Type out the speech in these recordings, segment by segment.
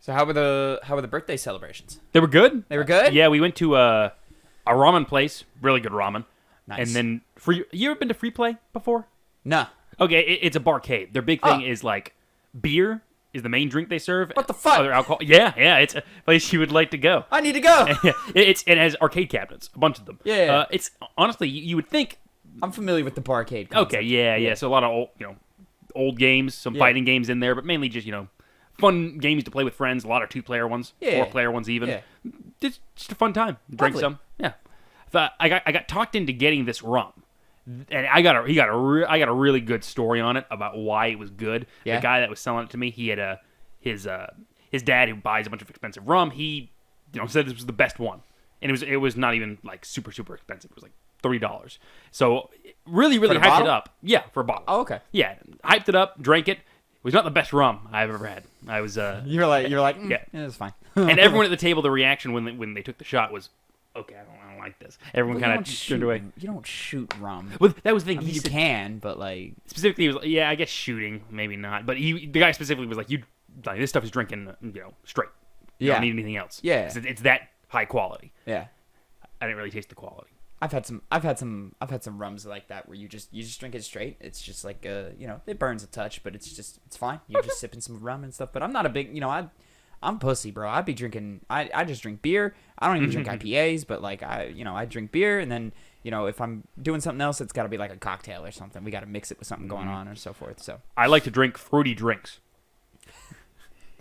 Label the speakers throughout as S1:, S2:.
S1: So how were the birthday celebrations?
S2: They were good.
S1: They were good?
S2: Yeah, we went to a ramen place. Really good ramen.
S1: Nice.
S2: And then free. You ever been to Free Play before?
S1: No.
S2: Okay, it's a barcade. Their big thing is like beer is the main drink they serve.
S1: What the fuck?
S2: Other alcohol. Yeah, it's a place you would like to go.
S1: I need to go.
S2: It has arcade cabinets, a bunch of them.
S1: Yeah.
S2: It's honestly you would think.
S1: I'm familiar with the barcade concept.
S2: Okay, yeah. So a lot of old games, some fighting games in there, but mainly just fun games to play with friends. A lot of 2-player ones, 4-player ones even.
S1: Yeah.
S2: Just a fun time. Drink
S1: Lovely.
S2: some. Yeah. So I got talked into getting this rum. And I got a really good story on it about why it was good.
S1: Yeah.
S2: The guy that was selling it to me, he had his dad who buys a bunch of expensive rum. He said this was the best one, and it was not even like super expensive. It was like $3. So really hyped
S1: bottle?
S2: it up. Yeah, for a bottle.
S1: Oh, okay.
S2: Yeah, hyped it up, drank it. It was not the best rum I've ever had. I was
S1: You're like
S2: yeah,
S1: it's fine.
S2: and everyone at the table, the reaction when they took the shot was, okay, I don't like this. Everyone kind of turned away.
S1: You don't shoot rum.
S2: Well, that was the thing.
S1: I mean, you can, but like
S2: Specifically, he was like, yeah, I guess shooting, maybe not. But the guy specifically was like, this stuff is drinking, straight. You don't need anything else.
S1: Yeah.
S2: It's that high quality.
S1: Yeah.
S2: I didn't really taste the quality.
S1: I've had some rums like that where you just drink it straight. It's just like it burns a touch, but it's fine. You're just sipping some rum and stuff. But I'm not a big I'm pussy, bro. I'd be drinking. I just drink beer. I don't even drink IPAs, but like I drink beer, and then if I'm doing something else, it's got to be like a cocktail or something. We got to mix it with something going on or so forth. So
S2: I like to drink fruity drinks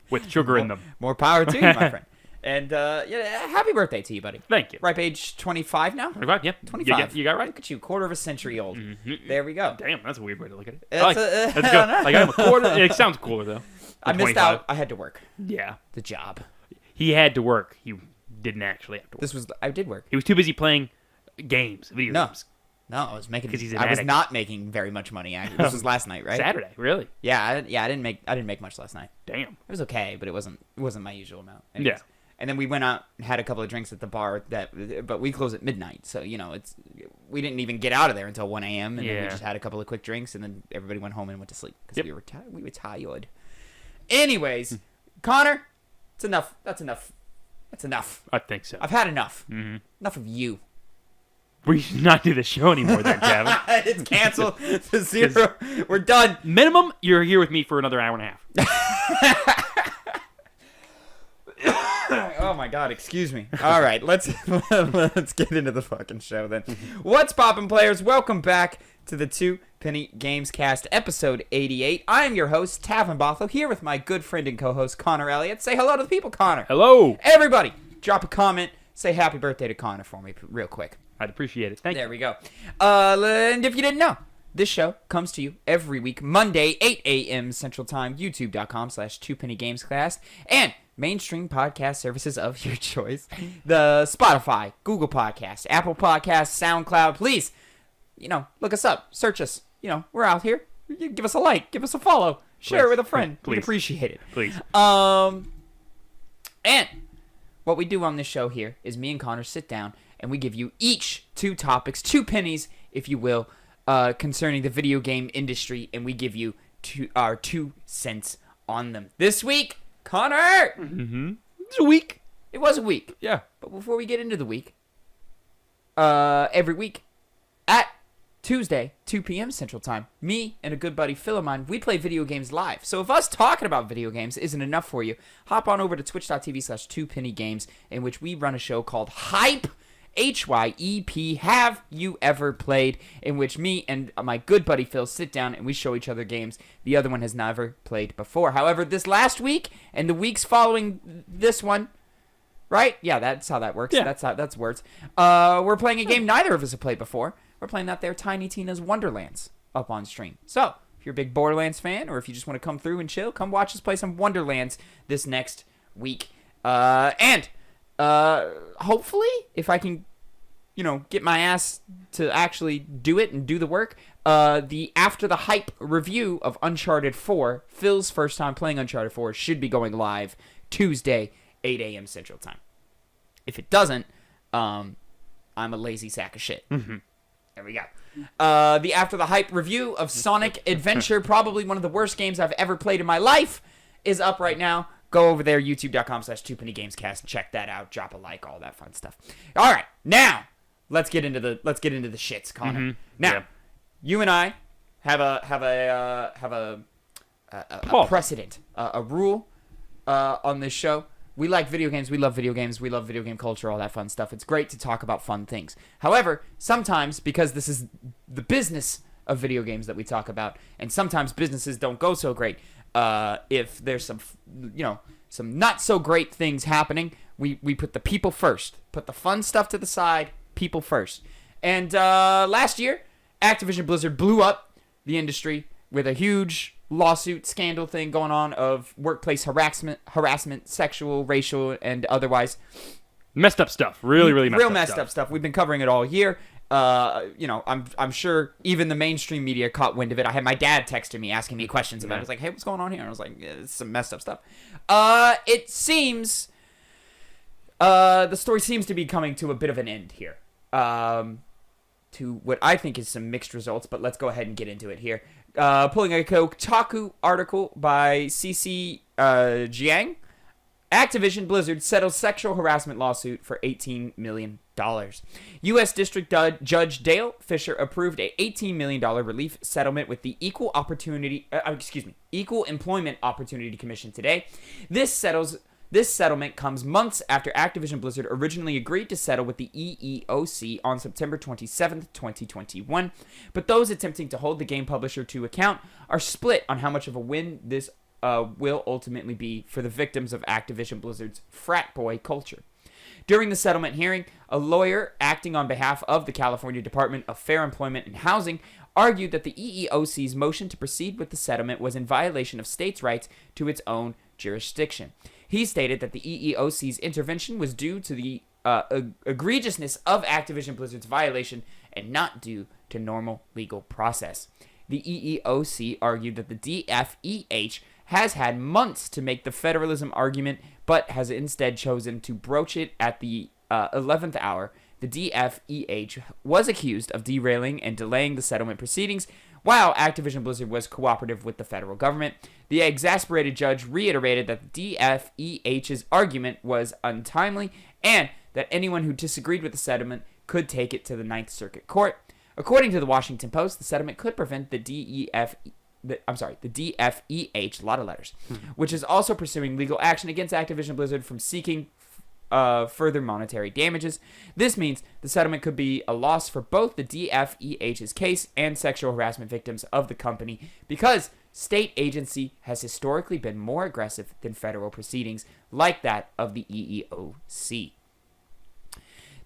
S2: with sugar in them.
S1: More power to you, my friend. And happy birthday to you, buddy.
S2: Thank you.
S1: Ripe age 25 now.
S2: 25, yeah.
S1: 25.
S2: You got it right.
S1: Look at you, quarter of a century old. There we go.
S2: Damn, that's a weird way to look at it.
S1: That's
S2: Let's go. Like I'm a quarter. It sounds cooler though.
S1: I missed
S2: 25.
S1: out. I had to work.
S2: Yeah.
S1: The job.
S2: He had to work. He didn't actually have to work.
S1: I did work.
S2: He was too busy playing video games.
S1: No, I was making.
S2: 'Cause he's an
S1: I was
S2: addict.
S1: not making very much money. Actually, this was last night, right?
S2: Saturday, really?
S1: Yeah, I didn't make much last night.
S2: Damn.
S1: It was okay, but it wasn't my usual amount. Anyways.
S2: Yeah.
S1: And then we went out and had a couple of drinks at the bar but we close at midnight, so we didn't even get out of there until 1 a.m. and then we just had a couple of quick drinks, and then everybody went home and went to sleep because we were tired. Anyways, Connor, it's enough. That's enough.
S2: I think so.
S1: I've had enough. Mm-hmm. Enough of you.
S2: We should not do the show anymore then, Tavin.
S1: It's canceled to 0. We're done.
S2: Minimum, you're here with me for another hour and a half.
S1: Oh my god, excuse me. All right, let's get into the fucking show then. What's poppin', players? Welcome back to the Two Penny Gamescast, episode 88. I am your host, Tavin Bothel, here with my good friend and co-host, Connor Elliott. Say hello to the people, Connor.
S2: Hello.
S1: Everybody, drop a comment. Say happy birthday to Connor for me real quick.
S2: I'd appreciate it. Thank you.
S1: There we go. And if you didn't know, this show comes to you every week, Monday, 8 a.m. Central Time, youtube.com/2pennygamescast, and mainstream podcast services of your choice. The Spotify, Google Podcasts, Apple Podcasts, SoundCloud. Please, look us up. Search us. We're out here. Give us a like. Give us a follow. Share it with a friend. We'd appreciate it.
S2: Please.
S1: And what we do on this show here is me and Connor sit down and we give you each 2 topics, 2 pennies, if you will, concerning the video game industry, and we give you our 2 cents on them. This week, Connor!
S2: Mm-hmm. It's a week.
S1: It was a week.
S2: Yeah.
S1: But before we get into the week, every week at Tuesday, 2 p.m. Central Time, me and a good buddy Phil of mine, we play video games live. So if us talking about video games isn't enough for you, hop on over to twitch.tv/2pennygames, in which we run a show called Hype, HYEP, Have You Ever Played, in which me and my good buddy Phil sit down and we show each other games the other one has never played before. However, this last week and the weeks following this one, right? Yeah, that's how that works.
S2: Yeah.
S1: That's words. We're playing a game neither of us have played before. We're playing that there Tiny Tina's Wonderlands up on stream. So, if you're a big Borderlands fan, or if you just want to come through and chill, come watch us play some Wonderlands this next week. Hopefully, if I can, get my ass to actually do it and do the work, the After the Hype review of Uncharted 4, Phil's first time playing Uncharted 4, should be going live Tuesday, 8 a.m. Central Time. If it doesn't, I'm a lazy sack of shit.
S2: Mm-hmm.
S1: There we go. The After the Hype review of Sonic Adventure, probably one of the worst games I've ever played in my life, is up right now. Go over there, youtube.com/2pennygamescast. Check that out. Drop a like, all that fun stuff. All right, now let's get into the shits, Connor.
S2: Mm-hmm.
S1: Now, you and I have a precedent, a rule on this show. We like video games. We love video games. We love video game culture, all that fun stuff. It's great to talk about fun things. However, sometimes, because this is the business of video games that we talk about, and sometimes businesses don't go so great. If there's some not so great things happening, we put the people first. Put the fun stuff to the side, people first. And last year, Activision Blizzard blew up the industry with a huge lawsuit scandal thing going on of workplace harassment, sexual, racial, and otherwise.
S2: Messed up stuff. Really
S1: messed up stuff. We've been covering it all year. I'm sure even the mainstream media caught wind of it. I had my dad texting me asking me questions about it. I was like, hey, what's going on here? And I was like, it's some messed up stuff. It seems the story seems to be coming to a bit of an end here. To what I think is some mixed results, but let's go ahead and get into it here. Pulling a Kotaku article by CC Jiang, Activision Blizzard settles sexual harassment lawsuit for $18 million. U.S. District Judge Dale Fisher approved a $18 million relief settlement with the Equal Employment Opportunity Commission today. This settlement comes months after Activision Blizzard originally agreed to settle with the EEOC on September 27, 2021, but those attempting to hold the game publisher to account are split on how much of a win this will ultimately be for the victims of Activision Blizzard's frat boy culture. During the settlement hearing, a lawyer acting on behalf of the California Department of Fair Employment and Housing argued that the EEOC's motion to proceed with the settlement was in violation of states' rights to its own jurisdiction. He stated that the EEOC's intervention was due to the egregiousness of Activision Blizzard's violation and not due to normal legal process. The EEOC argued that the DFEH has had months to make the federalism argument, but has instead chosen to broach it at the 11th hour. The DFEH was accused of derailing and delaying the settlement proceedings, while Activision Blizzard was cooperative with the federal government. The exasperated judge reiterated that the DFEH's argument was untimely and that anyone who disagreed with the settlement could take it to the Ninth Circuit Court. According to the Washington Post, the settlement could prevent the DFEH, a lot of letters, which is also pursuing legal action against Activision Blizzard from seeking further monetary damages. This means the settlement could be a loss for both the DFEH's case and sexual harassment victims of the company because state agency has historically been more aggressive than federal proceedings like that of the EEOC.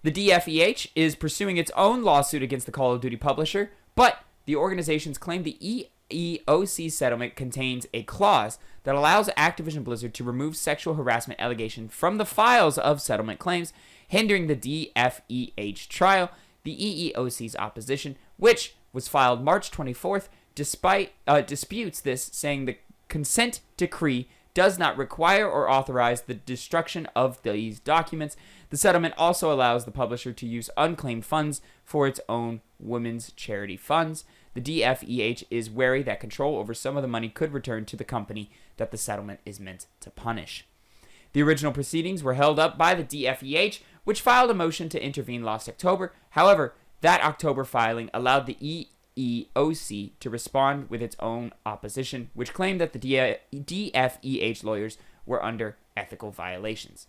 S1: The DFEH is pursuing its own lawsuit against the Call of Duty publisher, but the organizations claim the EEOC settlement contains a clause that allows Activision Blizzard to remove sexual harassment allegation from the files of settlement claims, hindering the DFEH trial. The EEOC's opposition, which was filed March 24th, disputes this, saying the consent decree does not require or authorize the destruction of these documents. The settlement also allows the publisher to use unclaimed funds for its own women's charity funds. The DFEH is wary that control over some of the money could return to the company that the settlement is meant to punish. The original proceedings were held up by the DFEH, which filed a motion to intervene last October. However, that October filing allowed the EEOC to respond with its own opposition, which claimed that the DFEH lawyers were under ethical violations.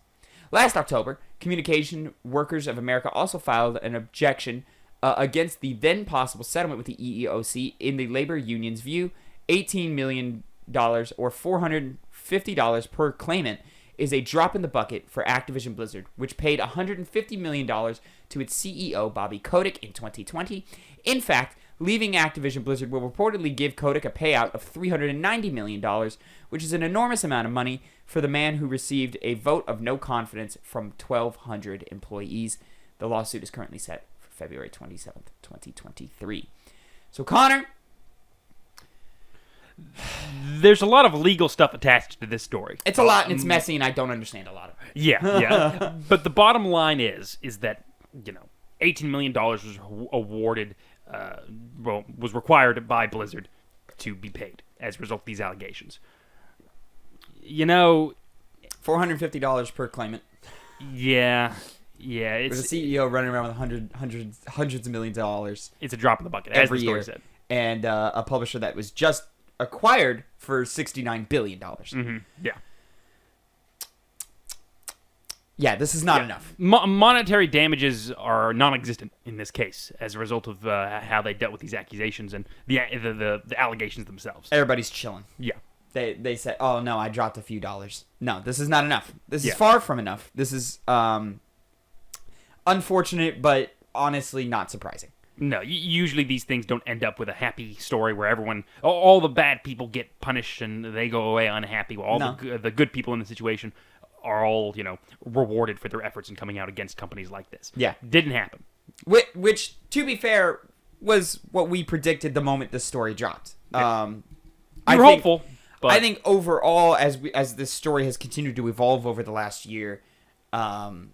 S1: Last October, Communication Workers of America also filed an objection against the then possible settlement with the EEOC. In the labor union's view, $18 million or $450 per claimant is a drop in the bucket for Activision Blizzard, which paid $150 million to its CEO, Bobby Kotick, in 2020. In fact, leaving Activision Blizzard will reportedly give Kotick a payout of $390 million, which is an enormous amount of money for the man who received a vote of no confidence from 1,200 employees. The lawsuit is currently set for February 27th, 2023. So, Connor,
S2: there's a lot of legal stuff attached to this story.
S1: It's a lot, and it's messy, and I don't understand a lot of it.
S2: Yeah. But the bottom line is that, $18 million was awarded, was required by Blizzard to be paid as a result of these allegations.
S1: $450 per claimant.
S2: Yeah.
S1: There's a CEO running around with hundreds of millions of dollars.
S2: It's a drop in the bucket, as the story said.
S1: And a publisher that was just acquired for $69 billion.
S2: Mm-hmm. Yeah.
S1: Yeah, this is not enough.
S2: Monetary damages are non-existent in this case as a result of how they dealt with these accusations and the allegations themselves.
S1: Everybody's chilling.
S2: Yeah.
S1: They said, oh, no, I dropped a few dollars. No, this is not enough. This is far from enough. This is unfortunate, but honestly not surprising.
S2: No, usually these things don't end up with a happy story where all the bad people get punished and they go away unhappy, while all the good people in the situation are all, rewarded for their efforts in coming out against companies like this.
S1: Yeah.
S2: Didn't happen.
S1: Which, to be fair, was what we predicted the moment this story dropped.
S2: Yeah. We're hopeful. But
S1: I think overall, as this story has continued to evolve over the last year and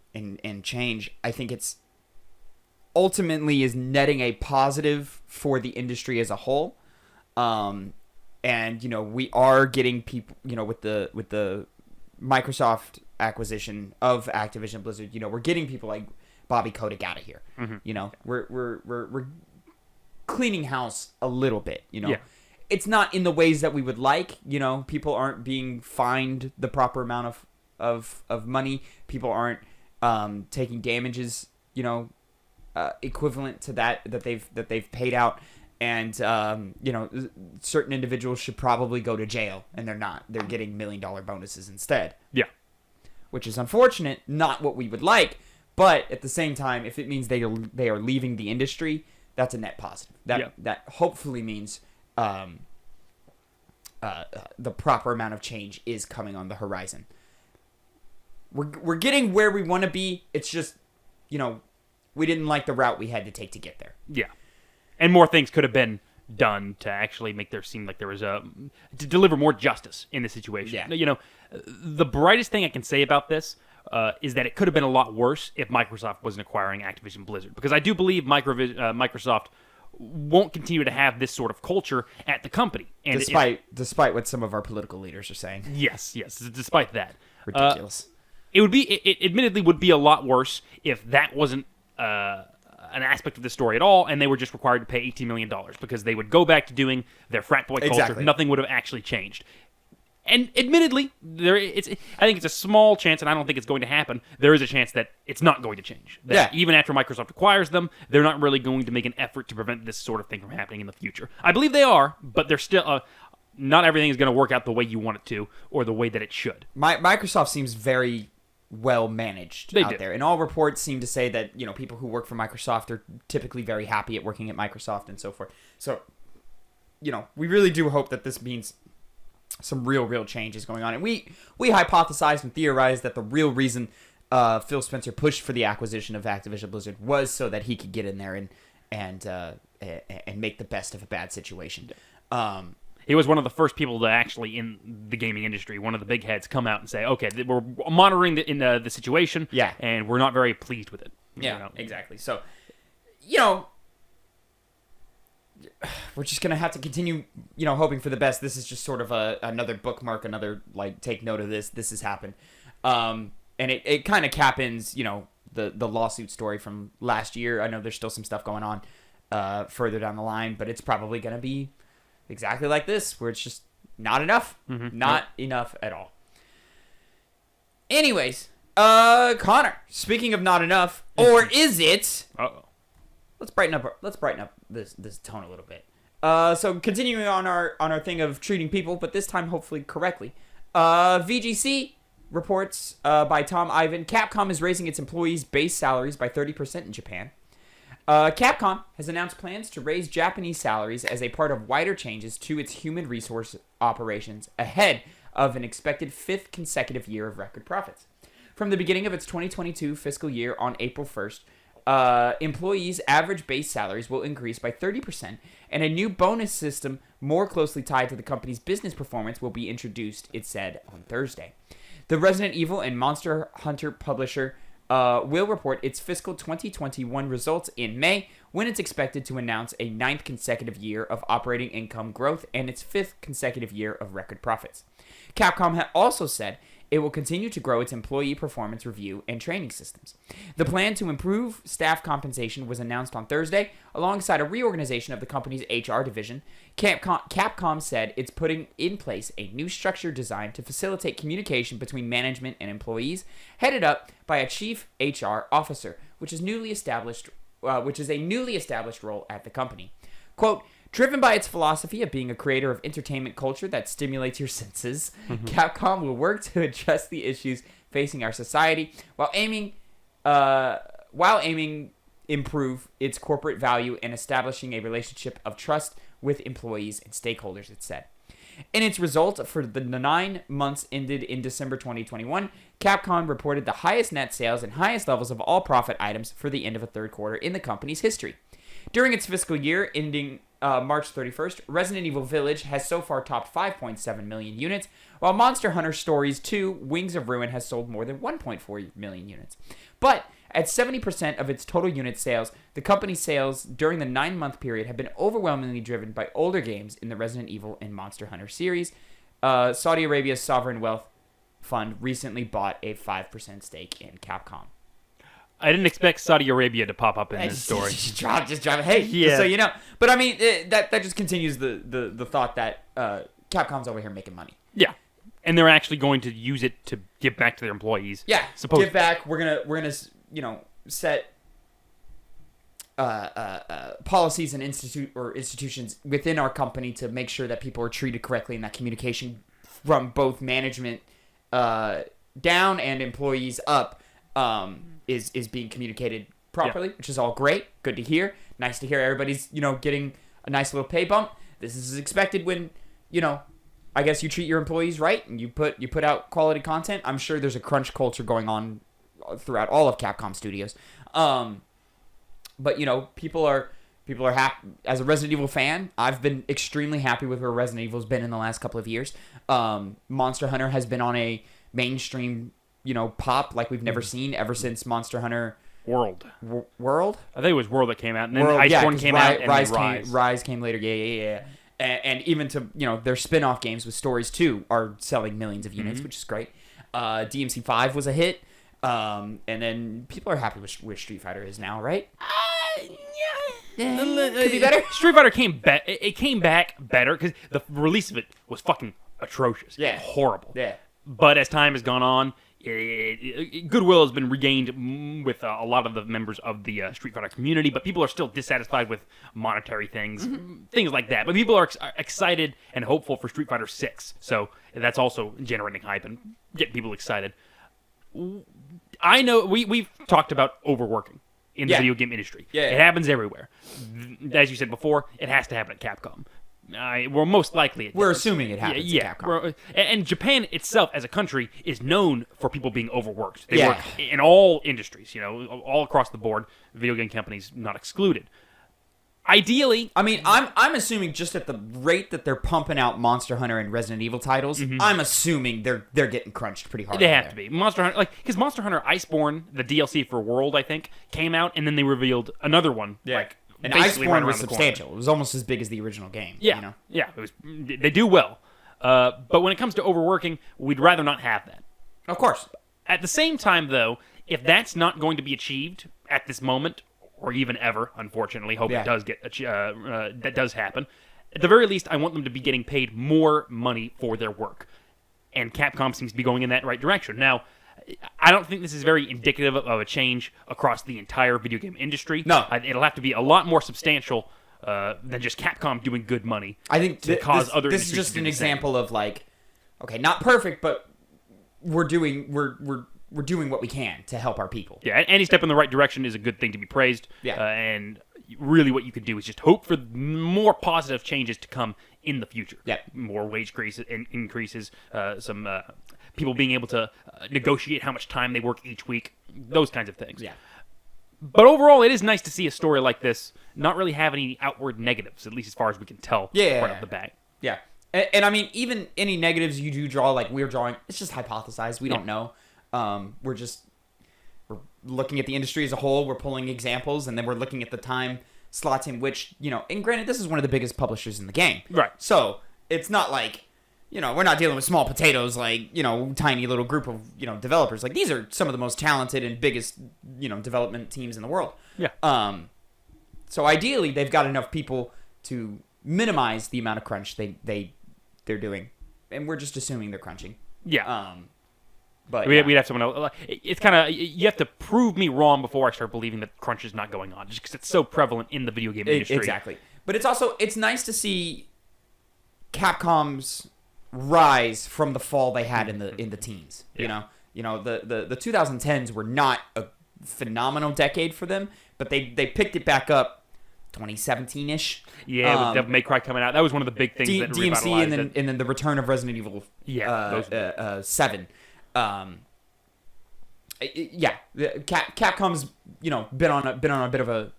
S1: change, I think it's ultimately is netting a positive for the industry as a whole. And, we are getting people, with the Microsoft acquisition of Activision Blizzard, we're getting people like Bobby Kotick out of here. Mm-hmm. We're cleaning house a little bit,
S2: Yeah.
S1: It's not in the ways that we would like, people aren't being fined the proper amount of money. People aren't taking damages, equivalent to that they've paid out. And, certain individuals should probably go to jail, and they're not. They're getting $1 million bonuses instead.
S2: Yeah.
S1: Which is unfortunate, not what we would like, but at the same time, if it means they are leaving the industry, that's a net positive. That hopefully means the proper amount of change is coming on the horizon. We're getting where we want to be. It's just, we didn't like the route we had to take to get there.
S2: Yeah. And more things could have been done to actually make there seem like there was to deliver more justice in the situation.
S1: Yeah.
S2: The brightest thing I can say about this is that it could have been a lot worse if Microsoft wasn't acquiring Activision Blizzard, because I do believe Microsoft won't continue to have this sort of culture at the company. And
S1: despite what some of our political leaders are saying.
S2: Yes, despite that.
S1: Ridiculous.
S2: It admittedly would be a lot worse if that wasn't an aspect of the story at all, and they were just required to pay $18 million, because they would go back to doing their frat boy culture.
S1: Exactly.
S2: Nothing would have actually changed. And admittedly, I think it's a small chance, and I don't think it's going to happen. There is a chance that it's not going to change. That even after Microsoft acquires them, they're not really going to make an effort to prevent this sort of thing from happening in the future. I believe they are, but they're still... not everything is going to work out the way you want it to, or the way that it should.
S1: Microsoft seems very well managed there, and all reports seem to say that people who work for Microsoft are typically very happy at working at Microsoft and so forth. So, we really do hope that this means some real change is going on, and we hypothesized and theorized that the real reason Phil Spencer pushed for the acquisition of Activision Blizzard was so that he could get in there and make the best of a bad situation.
S2: He was one of the first people to actually, in the gaming industry, one of the big heads, come out and say, okay, we're monitoring the situation, and we're not very pleased with it.
S1: Yeah, exactly. So, we're just going to have to continue, hoping for the best. This is just sort of another bookmark, another, take note of this. This has happened. And it kind of cap ends, the lawsuit story from last year. I know there's still some stuff going on further down the line, but it's probably going to be exactly like this, where it's just not enough. Mm-hmm. Not enough at all. Anyways, Connor, speaking of not enough, or is it?
S2: Uh-oh.
S1: Let's brighten up this tone a little bit. So continuing on our thing of treating people, but this time hopefully correctly. VGC reports by Tom Ivan, Capcom is raising its employees' base salaries by 30% in Japan. Capcom has announced plans to raise Japanese salaries as a part of wider changes to its human resource operations ahead of an expected 5th consecutive year of record profits. From the beginning of its 2022 fiscal year on April 1st, employees' average base salaries will increase by 30%, and a new bonus system more closely tied to the company's business performance will be introduced, it said on Thursday. The Resident Evil and Monster Hunter publisher will report its fiscal 2021 results in May, when it's expected to announce a 9th consecutive year of operating income growth and its 5th consecutive year of record profits. Capcom also said it will continue to grow its employee performance review and training systems. The plan to improve staff compensation was announced on Thursday, alongside a reorganization of the company's HR division. Capcom said it's putting in place a new structure designed to facilitate communication between management and employees, headed up by a chief HR officer, which is a newly established role at the company. Quote, driven by its philosophy of being a creator of entertainment culture that stimulates your senses, Capcom will work to address the issues facing our society while aiming improve its corporate value and establishing a relationship of trust with employees and stakeholders, it said. In its result for the 9 months ended in December 2021, Capcom reported the highest net sales and highest levels of all profit items for the end of a third quarter in the company's history. During its fiscal year ending March 31st, Resident Evil Village has so far topped 5.7 million units, while Monster Hunter Stories 2 Wings of Ruin has sold more than 1.4 million units. But at 70% of its total unit sales, the company's sales during the 9-month period have been overwhelmingly driven by older games in the Resident Evil and Monster Hunter series. Saudi Arabia's Sovereign Wealth Fund recently bought a 5% stake in Capcom.
S2: I didn't expect Saudi Arabia to pop up in this story.
S1: Just drop it. Hey, yeah. So you know. But I mean, that just continues the thought that Capcom's over here making money.
S2: Yeah, and they're actually going to use it to give back to their employees.
S1: Yeah, give back. We're gonna set policies and institutions within our company to make sure that people are treated correctly and that communication from both management down and employees up is being communicated properly, which is all great. Good to hear. Nice to hear everybody's, getting a nice little pay bump. This is expected when, I guess you treat your employees right and you put out quality content. I'm sure there's a crunch culture going on throughout all of Capcom studios. But people are happy. As a Resident Evil fan, I've been extremely happy with where Resident Evil's been in the last couple of years. Monster Hunter has been on a mainstream pop like we've never seen ever since Monster Hunter
S2: World.
S1: World?
S2: I think it was World that came out, and then Iceborne came out, and
S1: Rise came later. Yeah. And even to their spin-off games with Stories 2 are selling millions of units, which is great. DMC 5 was a hit, and then people are happy with where Street Fighter is now, right? Yeah. Could be better.
S2: Street Fighter came back. It came back better because the release of it was fucking atrocious.
S1: Yeah,
S2: horrible.
S1: Yeah.
S2: But as time has gone on, goodwill has been regained with a lot of the members of the Street Fighter community, but people are still dissatisfied with monetary things, things like that. But people are excited and hopeful for Street Fighter 6, so that's also generating hype and getting people excited. I know we've talked about overworking in the video game industry.
S1: Yeah.
S2: It happens everywhere. As you said before, it has to happen at Capcom. We're most likely...
S1: We're assuming it happens at Capcom.
S2: And Japan itself, as a country, is known for people being overworked. They work in all industries, all across the board, video game companies not excluded. Ideally...
S1: I mean, I'm assuming just at the rate that they're pumping out Monster Hunter and Resident Evil titles, I'm assuming they're getting crunched pretty hard.
S2: They have to be. Monster Hunter... because Monster Hunter Iceborne, the DLC for World, I think, came out, and then they revealed another one,
S1: and Iceborne was substantial. It was almost as big as the original game.
S2: Yeah, yeah. It was. They do well. But when it comes to overworking, we'd rather not have that.
S1: Of course.
S2: At the same time, though, if that's not going to be achieved at this moment, or even ever, unfortunately, hope it does get that does happen. At the very least, I want them to be getting paid more money for their work. And Capcom seems to be going in that right direction. Now, I don't think this is very indicative of a change across the entire video game industry.
S1: No.
S2: It'll have to be a lot more substantial than just Capcom doing good money.
S1: I think
S2: other
S1: this is just an example of okay, not perfect, but we're doing what we can to help our people.
S2: Yeah, any step in the right direction is a good thing to be praised.
S1: Yeah.
S2: And really what you can do is just hope for more positive changes to come in the future.
S1: Yeah.
S2: More wage increases, some people being able to negotiate how much time they work each week, those kinds of things.
S1: Yeah.
S2: But overall, it is nice to see a story like this not really have any outward negatives, at least as far as we can tell right off the bat.
S1: Yeah. And I mean, even any negatives you do draw, like we're drawing, it's just hypothesized. We don't know. We're looking at the industry as a whole. We're pulling examples, and then we're looking at the time slots in which, and granted, this is one of the biggest publishers in the game.
S2: Right.
S1: So it's not like we're not dealing with small potatoes like, tiny little group of, developers. Like, these are some of the most talented and biggest, development teams in the world.
S2: Yeah.
S1: So ideally, they've got enough people to minimize the amount of crunch they're doing, and we're just assuming they're crunching.
S2: Yeah.
S1: But
S2: we'd have someone else. It's kind of, you have to prove me wrong before I start believing that crunch is not going on, just because it's so prevalent in the video game industry.
S1: Exactly. But it's nice to see Capcom's rise from the fall they had in the teens.
S2: Yeah.
S1: The 2010s were not a phenomenal decade for them, but they picked it back up 2017-ish.
S2: Yeah, with Devil May Cry coming out, that was one of the big things that
S1: DMC
S2: revitalized
S1: and then the return of Resident Evil 7. Capcom's been on a bit of a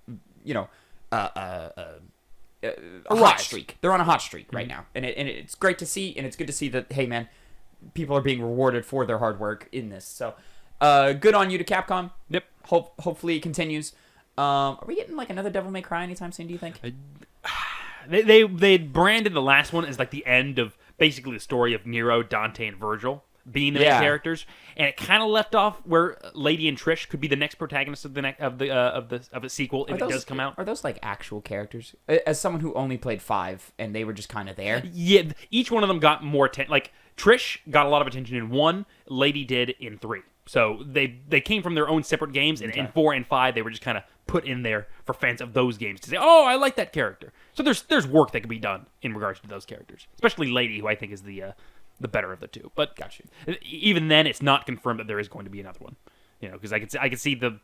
S1: hot streak. They're on a hot streak right now, and it's great to see, and it's good to see that, hey man, people are being rewarded for their hard work in this. So good on you to Capcom.
S2: Yep.
S1: Hopefully it continues. Are we getting like another Devil May Cry anytime soon, do you think?
S2: They branded the last one as like the end of basically the story of Nero, Dante, and Virgil being the main characters, and it kind of left off where Lady and Trish could be the next protagonist of the sequel if it does come out.
S1: Are those like actual characters? As someone who only played 5 and they were just kind of there.
S2: Yeah, each one of them got more attention. Like Trish got a lot of attention in 1, Lady did in 3. So they came from their own separate games, and in 4 and 5 they were just kind of put in there for fans of those games to say, oh, I like that character. So there's work that can be done in regards to those characters, especially Lady, who I think is the better of the two. But
S1: gotcha.
S2: Even then, it's not confirmed that there is going to be another one. Because I could see the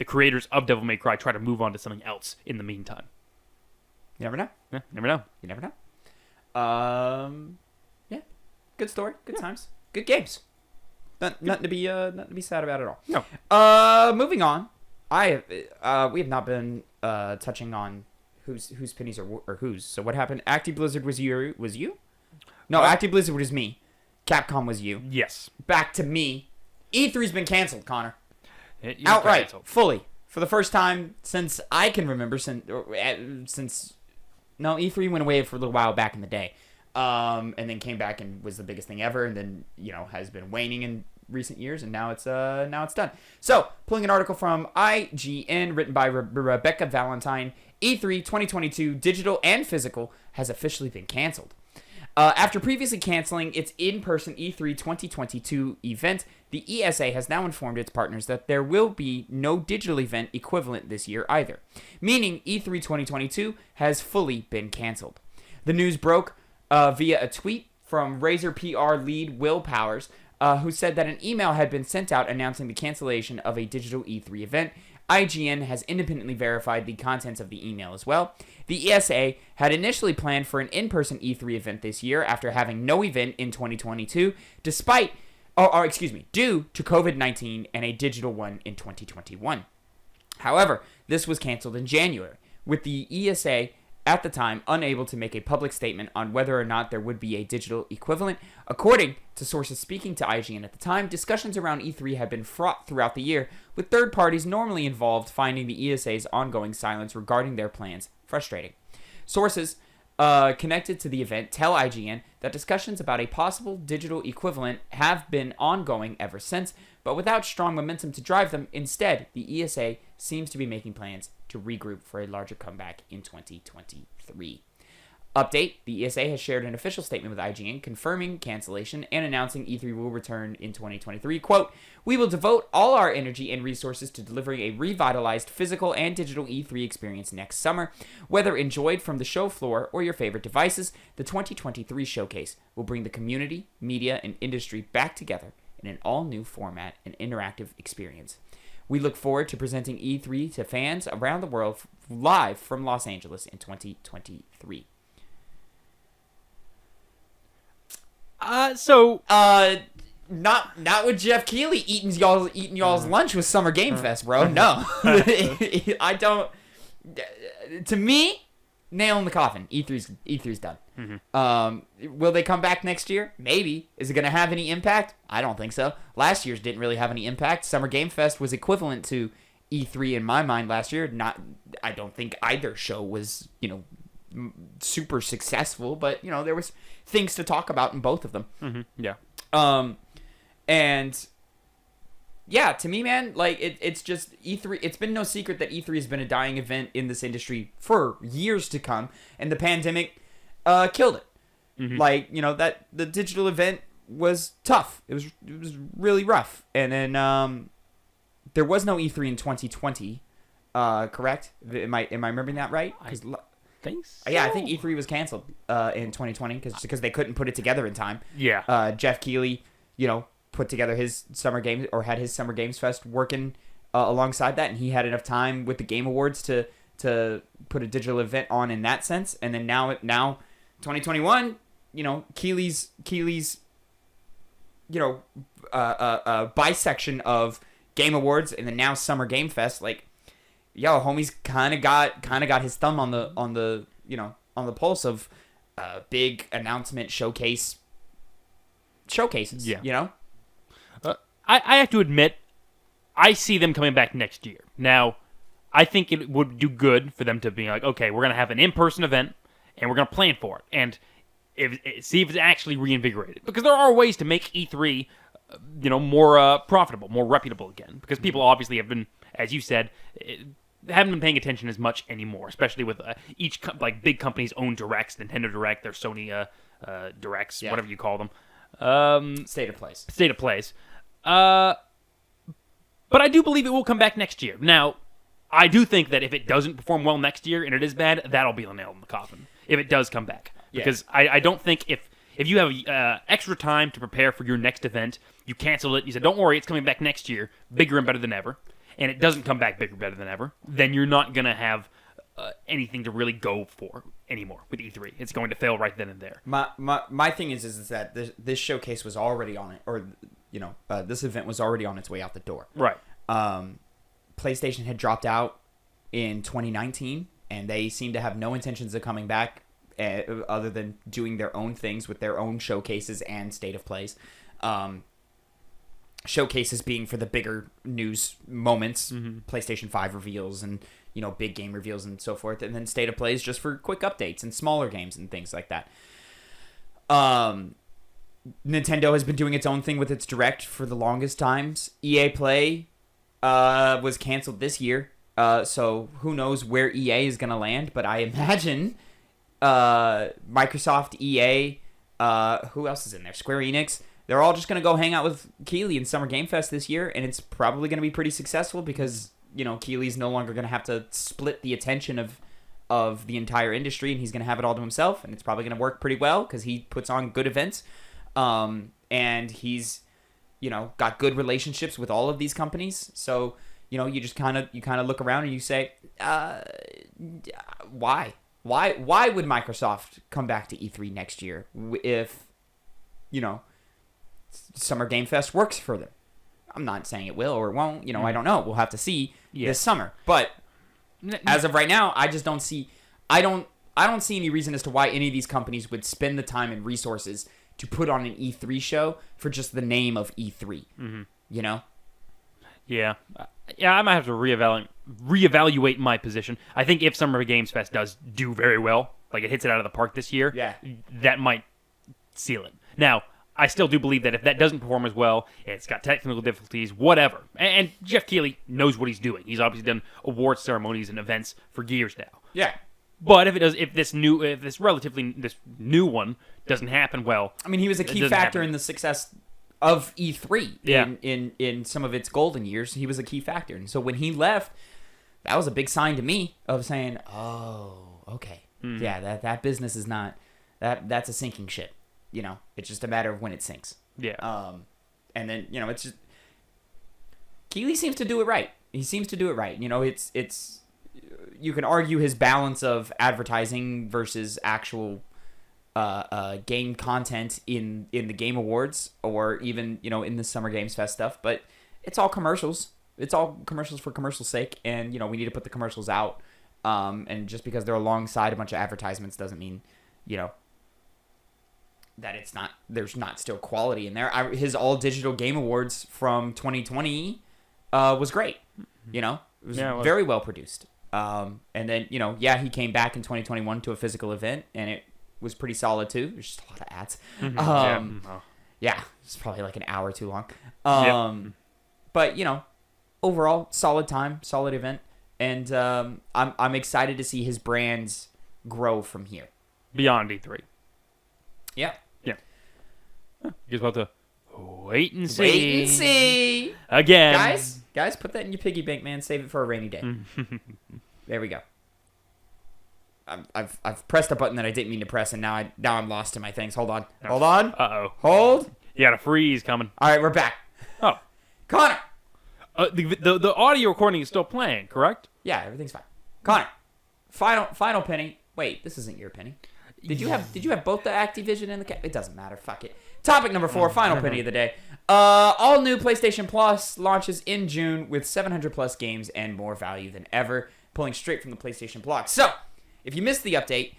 S2: creators of Devil May Cry try to move on to something else in the meantime.
S1: You never know.
S2: Yeah, never know.
S1: You never know. Yeah, good story, good times, good games. Nothing to be sad about at all.
S2: No.
S1: Moving on. We have not been touching on whose pennies or whose. So what happened? Acti-Blizzard was you? No, Acti-Blizzard was me. Capcom was you.
S2: Yes.
S1: Back to me. E3's been canceled, Connor.
S2: Outright,
S1: canceled. Fully, for the first time since I can remember. Since E3 went away for a little while back in the day, and then came back and was the biggest thing ever, and then has been waning in recent years, and now it's done. So, pulling an article from IGN written by Rebecca Valentine, E3 2022 digital and physical has officially been canceled. After previously canceling its in-person E3 2022 event, the ESA has now informed its partners that there will be no digital event equivalent this year either, meaning E3 2022 has fully been canceled. The news broke via a tweet from Razer PR lead Will Powers, who said that an email had been sent out announcing the cancellation of a digital E3 event. IGN has independently verified the contents of the email as well. The ESA had initially planned for an in-person E3 event this year after having no event in 2022, due to COVID-19 and a digital one in 2021. However, this was canceled in January, with the ESA at the time unable to make a public statement on whether or not there would be a digital equivalent. According to sources speaking to IGN at the time, discussions around E3 had been fraught throughout the year, with third parties normally involved finding the ESA's ongoing silence regarding their plans frustrating. Sources connected to the event tell IGN that discussions about a possible digital equivalent have been ongoing ever since, but without strong momentum to drive them. Instead, the ESA seems to be making plans to regroup for a larger comeback in 2023. Update: the ESA has shared an official statement with IGN confirming cancellation and announcing E3 will return in 2023. Quote, "We will devote all our energy and resources to delivering a revitalized physical and digital E3 experience next summer. Whether enjoyed from the show floor or your favorite devices, the 2023 showcase will bring the community, media, and industry back together in an all-new format and interactive experience. We look forward to presenting E3 to fans around the world live from Los Angeles in 2023. Not with Jeff Keighley eating y'all's lunch with Summer Game Fest, bro. No. I don't. To me, nail in the coffin. E3's done. Mm-hmm. Will they come back next year? Maybe. Is it going to have any impact? I don't think so. Last year's didn't really have any impact. Summer Game Fest was equivalent to E3 in my mind last year. I don't think either show was, super successful, but there was things to talk about in both of them.
S2: Yeah.
S1: And yeah, to me, man, like it's just E3. It's been no secret that E3 has been a dying event in this industry for years to come, and the pandemic killed it. Like that the digital event was tough. It was really rough, and then there was no E3 in 2020. Correct? Am I remembering that right?
S2: I think so.
S1: Yeah, I think E3 was canceled in 2020 because they couldn't put it together in time.
S2: Yeah.
S1: Jeff Keighley, put together his summer games or had his summer games fest working alongside that, and he had enough time with the Game Awards to put a digital event on in that sense. And then now 2021, Keighley's bisection of Game Awards and then now Summer Game Fest, like, homie's kind of got his thumb on the pulse of big announcement showcases.
S2: Yeah. I have to admit, I see them coming back next year. Now, I think it would do good for them to be like, okay, we're going to have an in-person event, and we're going to plan for it, and see if it's actually reinvigorated. Because there are ways to make E3, more profitable, more reputable again. Because people obviously have been, as you said, haven't been paying attention as much anymore, especially with each big company's own directs, Nintendo Direct, their Sony Directs, whatever you call them.
S1: State of Plays.
S2: But I do believe it will come back next year. Now, I do think that if it doesn't perform well next year and it is bad, that'll be the nail in the coffin. If it does come back. Because I don't think if you have extra time to prepare for your next event, you cancel it, you said, don't worry, it's coming back next year, bigger and better than ever, and it doesn't come back bigger and better than ever, then you're not going to have anything to really go for anymore with E3. It's going to fail right then and there.
S1: My thing is that this showcase was already on it, or this event was already on its way out the door.
S2: Right.
S1: PlayStation had dropped out in 2019, and they seem to have no intentions of coming back other than doing their own things with their own showcases and state of plays. Showcases being for the bigger news moments, PlayStation 5 reveals and big game reveals and so forth, and then state of plays just for quick updates and smaller games and things like that. Nintendo has been doing its own thing with its Direct for the longest times. EA Play was canceled this year, so who knows where EA is going to land, but I imagine Microsoft, EA, who else is in there? Square Enix. They're all just going to go hang out with Keighley in Summer Game Fest this year, and it's probably going to be pretty successful because, Keighley's no longer going to have to split the attention of the entire industry, and he's going to have it all to himself, and it's probably going to work pretty well because he puts on good events, and he's, got good relationships with all of these companies. So, you just kind of look around and you say, why? Why would Microsoft come back to E3 next year if, Summer Game Fest works for them? I'm not saying it will or it won't. I don't know. We'll have to see this summer. But as of right now, I just don't see. I don't see any reason as to why any of these companies would spend the time and resources to put on an E3 show for just the name of E3.
S2: Yeah. I might have to reevaluate my position. I think if Summer Games Fest does do very well, like it hits it out of the park this year, that might seal it. Now, I still do believe that if that doesn't perform as well, it's got technical difficulties, whatever. And Jeff Keighley knows what he's doing. He's obviously done award ceremonies and events for years now.
S1: Yeah.
S2: But if this new one doesn't happen well,
S1: I mean, he was a key factor in the success of E3 in some of its golden years. He was a key factor, and so when he left, that was a big sign to me of saying, "Oh, okay, yeah, that business is not that's a sinking ship." It's just a matter of when it sinks.
S2: Yeah.
S1: And then it's just Keighley seems to do it right. He seems to do it right. It's you can argue his balance of advertising versus actual game content in the Game Awards or even in the Summer Games Fest stuff, but it's all commercials. It's all commercials for commercial's sake, and we need to put the commercials out. And just because they're alongside a bunch of advertisements doesn't mean that there's not still quality in there. His all digital Game Awards from 2020 was great. It was very well produced. And then, he came back in 2021 to a physical event, and it was pretty solid too. There's just a lot of ads. Yeah, it's probably like an hour too long. But, overall, solid time, solid event. And I'm excited to see his brands grow from here.
S2: Beyond E3.
S1: Yeah.
S2: Yeah. You're about to wait and see.
S1: Wait and see.
S2: Again.
S1: Guys, put that in your piggy bank, man. Save it for a rainy day. There we go. I've pressed a button that I didn't mean to press, and now I'm lost in my things. Hold on. Hold on.
S2: Uh-oh.
S1: Hold.
S2: You got a freeze coming.
S1: All right, we're back.
S2: Oh.
S1: Connor.
S2: The audio recording is still playing, correct?
S1: Yeah, everything's fine. Connor. Final penny. Wait, this isn't your penny. Did you have both the Activision and the It doesn't matter. Fuck it. Topic number 4, final penny of the day. All new PlayStation Plus launches in June with 700 plus games and more value than ever, pulling straight from the PlayStation blog. So, if you missed the update,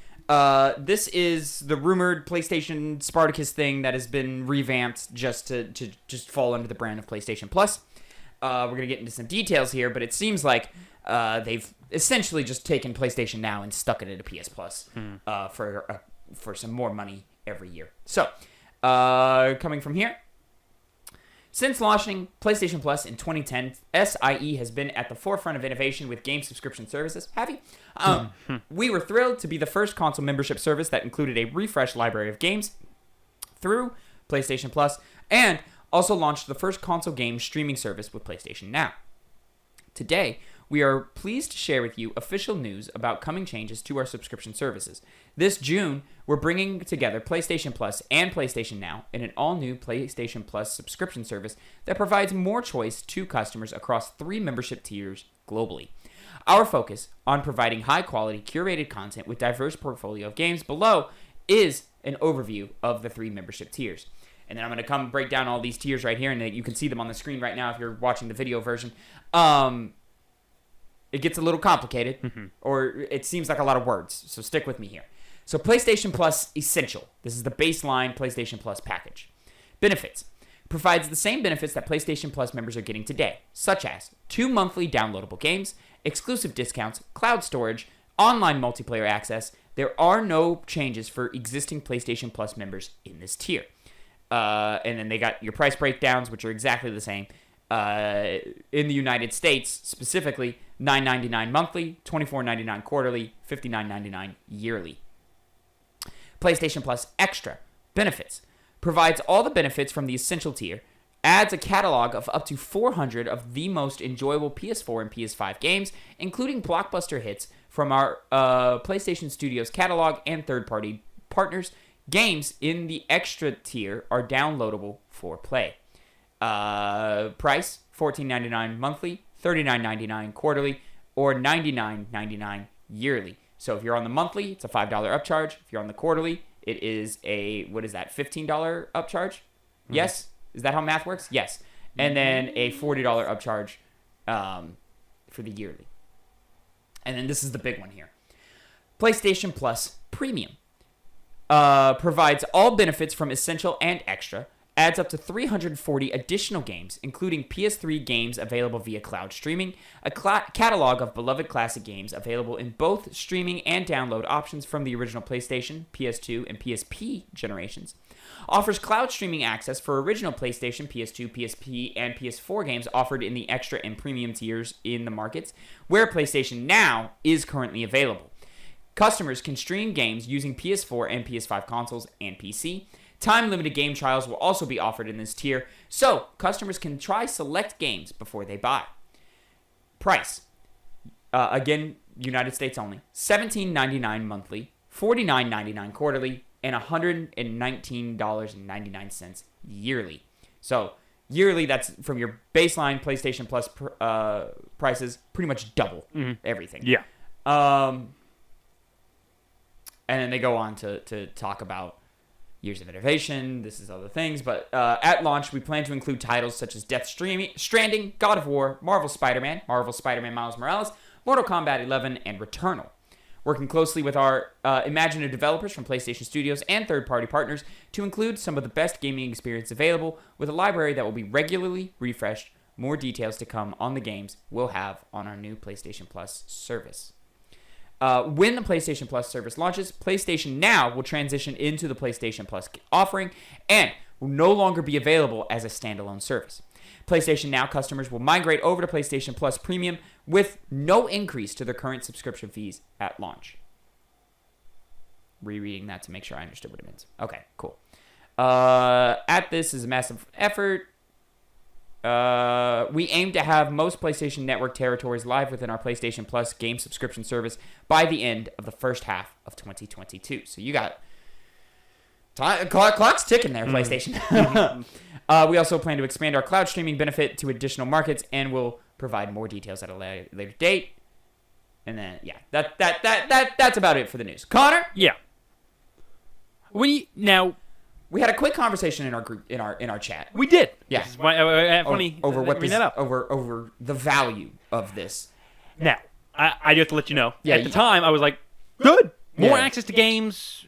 S1: this is the rumored PlayStation Spartacus thing that has been revamped just to just fall under the brand of PlayStation Plus. We're going to get into some details here, but it seems like they've essentially just taken PlayStation Now and stuck it into PS Plus for some more money every year. So, coming from here, since launching PlayStation Plus in 2010, SIE has been at the forefront of innovation with game subscription services. Have you? We were thrilled to be the first console membership service that included a refreshed library of games through PlayStation Plus, and also launched the first console game streaming service with PlayStation Now. Today, we are pleased to share with you official news about coming changes to our subscription services. This June, we're bringing together PlayStation Plus and PlayStation Now in an all-new PlayStation Plus subscription service that provides more choice to customers across 3 membership tiers globally. Our focus on providing high-quality, curated content with diverse portfolio of games below is an overview of the 3 membership tiers. And then I'm going to come break down all these tiers right here, and you can see them on the screen right now if you're watching the video version. It gets a little complicated, or it seems like a lot of words, so stick with me here. So PlayStation Plus Essential. This is the baseline PlayStation Plus package. Benefits. Provides the same benefits that PlayStation Plus members are getting today, such as 2 monthly downloadable games, exclusive discounts, cloud storage, online multiplayer access. There are no changes for existing PlayStation Plus members in this tier. And then they got your price breakdowns, which are exactly the same. In the United States, specifically, $9.99 monthly, $24.99 quarterly, $59.99 yearly. PlayStation Plus Extra benefits. Provides all the benefits from the Essential tier. Adds a catalog of up to 400 of the most enjoyable PS4 and PS5 games, including blockbuster hits from our PlayStation Studios catalog and third-party partners. Games in the Extra tier are downloadable for play. Price, $14.99 monthly, $39.99 quarterly, or $99.99 yearly. So if you're on the monthly, it's a $5 upcharge. If you're on the quarterly, it is a, $15 upcharge? Yes? Is that how math works? Yes. And then a $40 upcharge for the yearly. And then this is the big one here. PlayStation Plus Premium. Provides all benefits from Essential and Extra. Adds up to 340 additional games, including PS3 games available via cloud streaming, a catalog of beloved classic games available in both streaming and download options from the original PlayStation, PS2, and PSP generations. Offers cloud streaming access for original PlayStation, PS2, PSP, and PS4 games offered in the Extra and Premium tiers in the markets, where PlayStation Now is currently available. Customers can stream games using PS4 and PS5 consoles and PC. Time-limited game trials will also be offered in this tier, so customers can try select games before they buy. Price. Again, United States only. $17.99 monthly, $49.99 quarterly, and $119.99 yearly. So, yearly, that's from your baseline PlayStation Plus prices, pretty much double everything.
S2: Yeah.
S1: And then they go on to talk about years of innovation, this is other things, but at launch, we plan to include titles such as Death Stranding, God of War, Marvel Spider-Man Miles Morales, Mortal Kombat 11, and Returnal. Working closely with our imaginative developers from PlayStation Studios and third-party partners to include some of the best gaming experience available with a library that will be regularly refreshed More details to come on the games we'll have on our new PlayStation Plus service. When the PlayStation Plus service launches, PlayStation Now will transition into the PlayStation Plus offering and will no longer be available as a standalone service. PlayStation Now customers will migrate over to PlayStation Plus Premium with no increase to their current subscription fees at launch. Rereading that to make sure I understood what it means. Okay, cool. At this is a massive effort. We aim to have most PlayStation Network territories live within our PlayStation Plus game subscription service by the end of the first half of 2022. So you got clock's ticking there, PlayStation. We also plan to expand our cloud streaming benefit to additional markets, and we'll provide more details at a later date. And then, yeah, that's about it for the news. Connor?
S2: Yeah. We
S1: had a quick conversation in our group in our chat.
S2: We did.
S1: Yeah.
S2: This is funny
S1: over what
S2: bring
S1: this,
S2: that up.
S1: over the value of this.
S2: Now, I just to let you know.
S1: Yeah,
S2: at the time, I was like, good. More access to games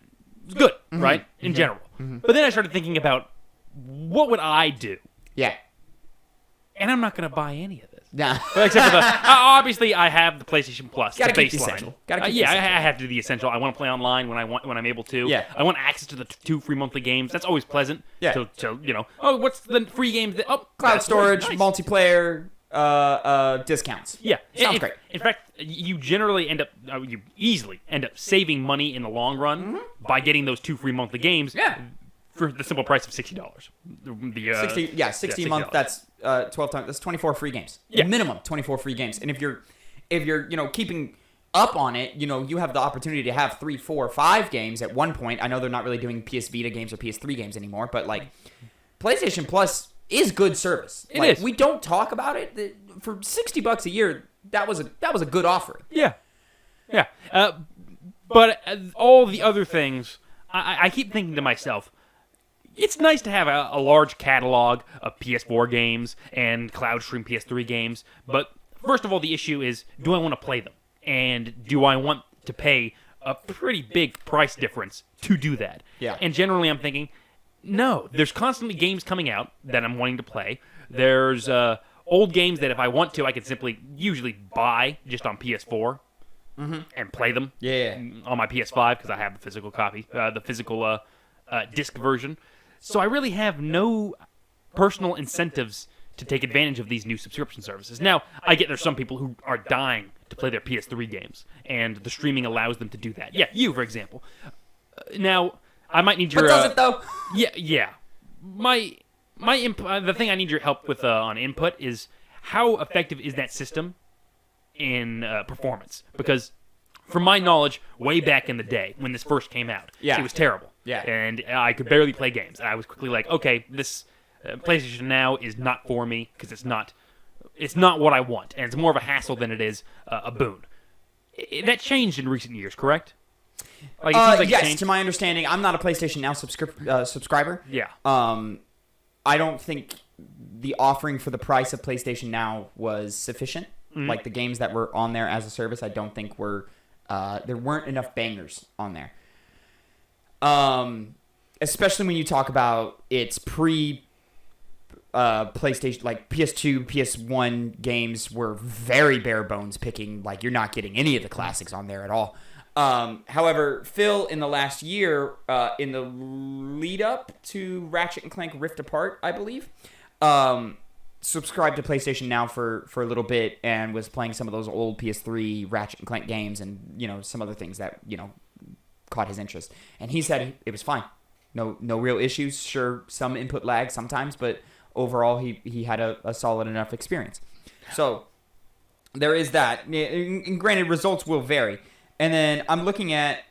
S2: is good,
S1: Mm-hmm.
S2: right? In general. Mm-hmm. But then I started thinking about what would I do?
S1: Yeah.
S2: And I'm not going to buy any of this.
S1: Nah.
S2: Except for obviously I have the PlayStation Plus,
S1: Gotta
S2: the
S1: keep the
S2: baseline.
S1: essential. Gotta keep the
S2: yeah,
S1: essential.
S2: I have to do the essential. I want to play online when I'm able to.
S1: Yeah.
S2: I want access to the 2 free monthly games. That's always pleasant.
S1: Yeah.
S2: To what's the free games?
S1: Cloud storage,
S2: nice.
S1: multiplayer, discounts.
S2: Yeah,
S1: Sounds great.
S2: In fact, you easily end up saving money in the long run by getting those 2 free monthly games.
S1: Yeah.
S2: For the simple price of $60.
S1: 60 a month.
S2: $60.
S1: That's 12 times. That's 24 free games.
S2: Yeah.
S1: Minimum 24 free games. And if you're keeping up on it, you have the opportunity to have 3, 4, 5 games at one point. I know they're not really doing PS Vita games or PS3 games anymore, but like PlayStation Plus is good service.
S2: It is.
S1: We don't talk about it. For $60 a year, that was a good offering.
S2: Yeah. Yeah. But all the other things, I keep thinking to myself, it's nice to have a large catalog of PS4 games and cloud stream PS3 games, but first of all, the issue is, do I want to play them? And do I want to pay a pretty big price difference to do that?
S1: Yeah.
S2: And generally, I'm thinking, no. There's constantly games coming out that I'm wanting to play. There's old games that if I want to, I could simply usually buy just on PS4 and play them on my PS5 because I have the physical copy, the physical disc version. So I really have no personal incentives to take advantage of these new subscription services. Now, I get there's some people who are dying to play their PS3 games, and the streaming allows them to do that. Yeah, you, for example. Now, I might need your...
S1: But does it, though?
S2: Yeah. My the thing I need your help with on input is how effective is that system in performance? Because from my knowledge, way back in the day, when this first came out, it was terrible.
S1: Yeah.
S2: And I could barely play games. I was quickly like, okay, this PlayStation Now is not for me because it's not what I want, and it's more of a hassle than it is a boon. That changed in recent years, correct? Like, it seems like it
S1: yes,
S2: changed.
S1: to my understanding, I'm not a PlayStation Now subscriber.
S2: Yeah.
S1: I don't think the offering for the price of PlayStation Now was sufficient. Like the games that were on there as a service, I don't think were there weren't enough bangers on there. Especially when you talk about its PlayStation, like PS2, PS1 games were very bare bones picking. Like, you're not getting any of the classics on there at all. However, Phil, in the last year, in the lead up to Ratchet & Clank Rift Apart, I believe, subscribed to PlayStation Now for a little bit and was playing some of those old PS3 Ratchet & Clank games and, some other things that, caught his interest. And he said it was fine. No real issues. Sure, some input lag sometimes, but overall he had a solid enough experience. So there is that. And granted, results will vary. And then I'm looking at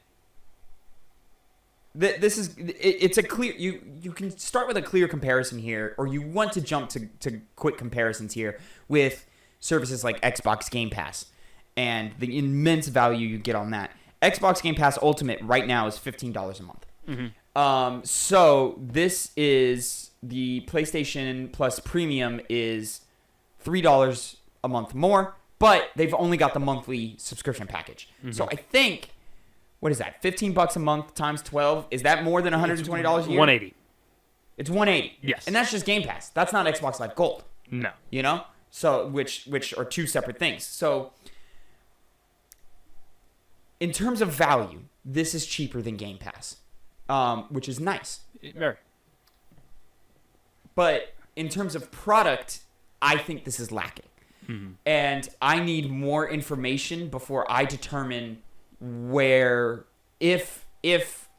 S1: it's a clear, you can start with a clear comparison here, or you want to jump to quick comparisons here with services like Xbox Game Pass and the immense value you get on that. Xbox Game Pass Ultimate right now is $15 a month.
S2: Mm-hmm.
S1: So this is the PlayStation Plus Premium is $3 a month more, but they've only got the monthly subscription package. Mm-hmm. So I think, what is that? $15 a month times 12? Is that more than $120 a year?
S2: $180.
S1: It's $180.
S2: Yes.
S1: And that's just Game Pass. That's not Xbox Live Gold.
S2: No.
S1: You know? So which are two separate things. So in terms of value, this is cheaper than Game Pass, which is nice.
S2: Very.
S1: But in terms of product, I think this is lacking.
S2: Mm-hmm.
S1: And I need more information before I determine where, if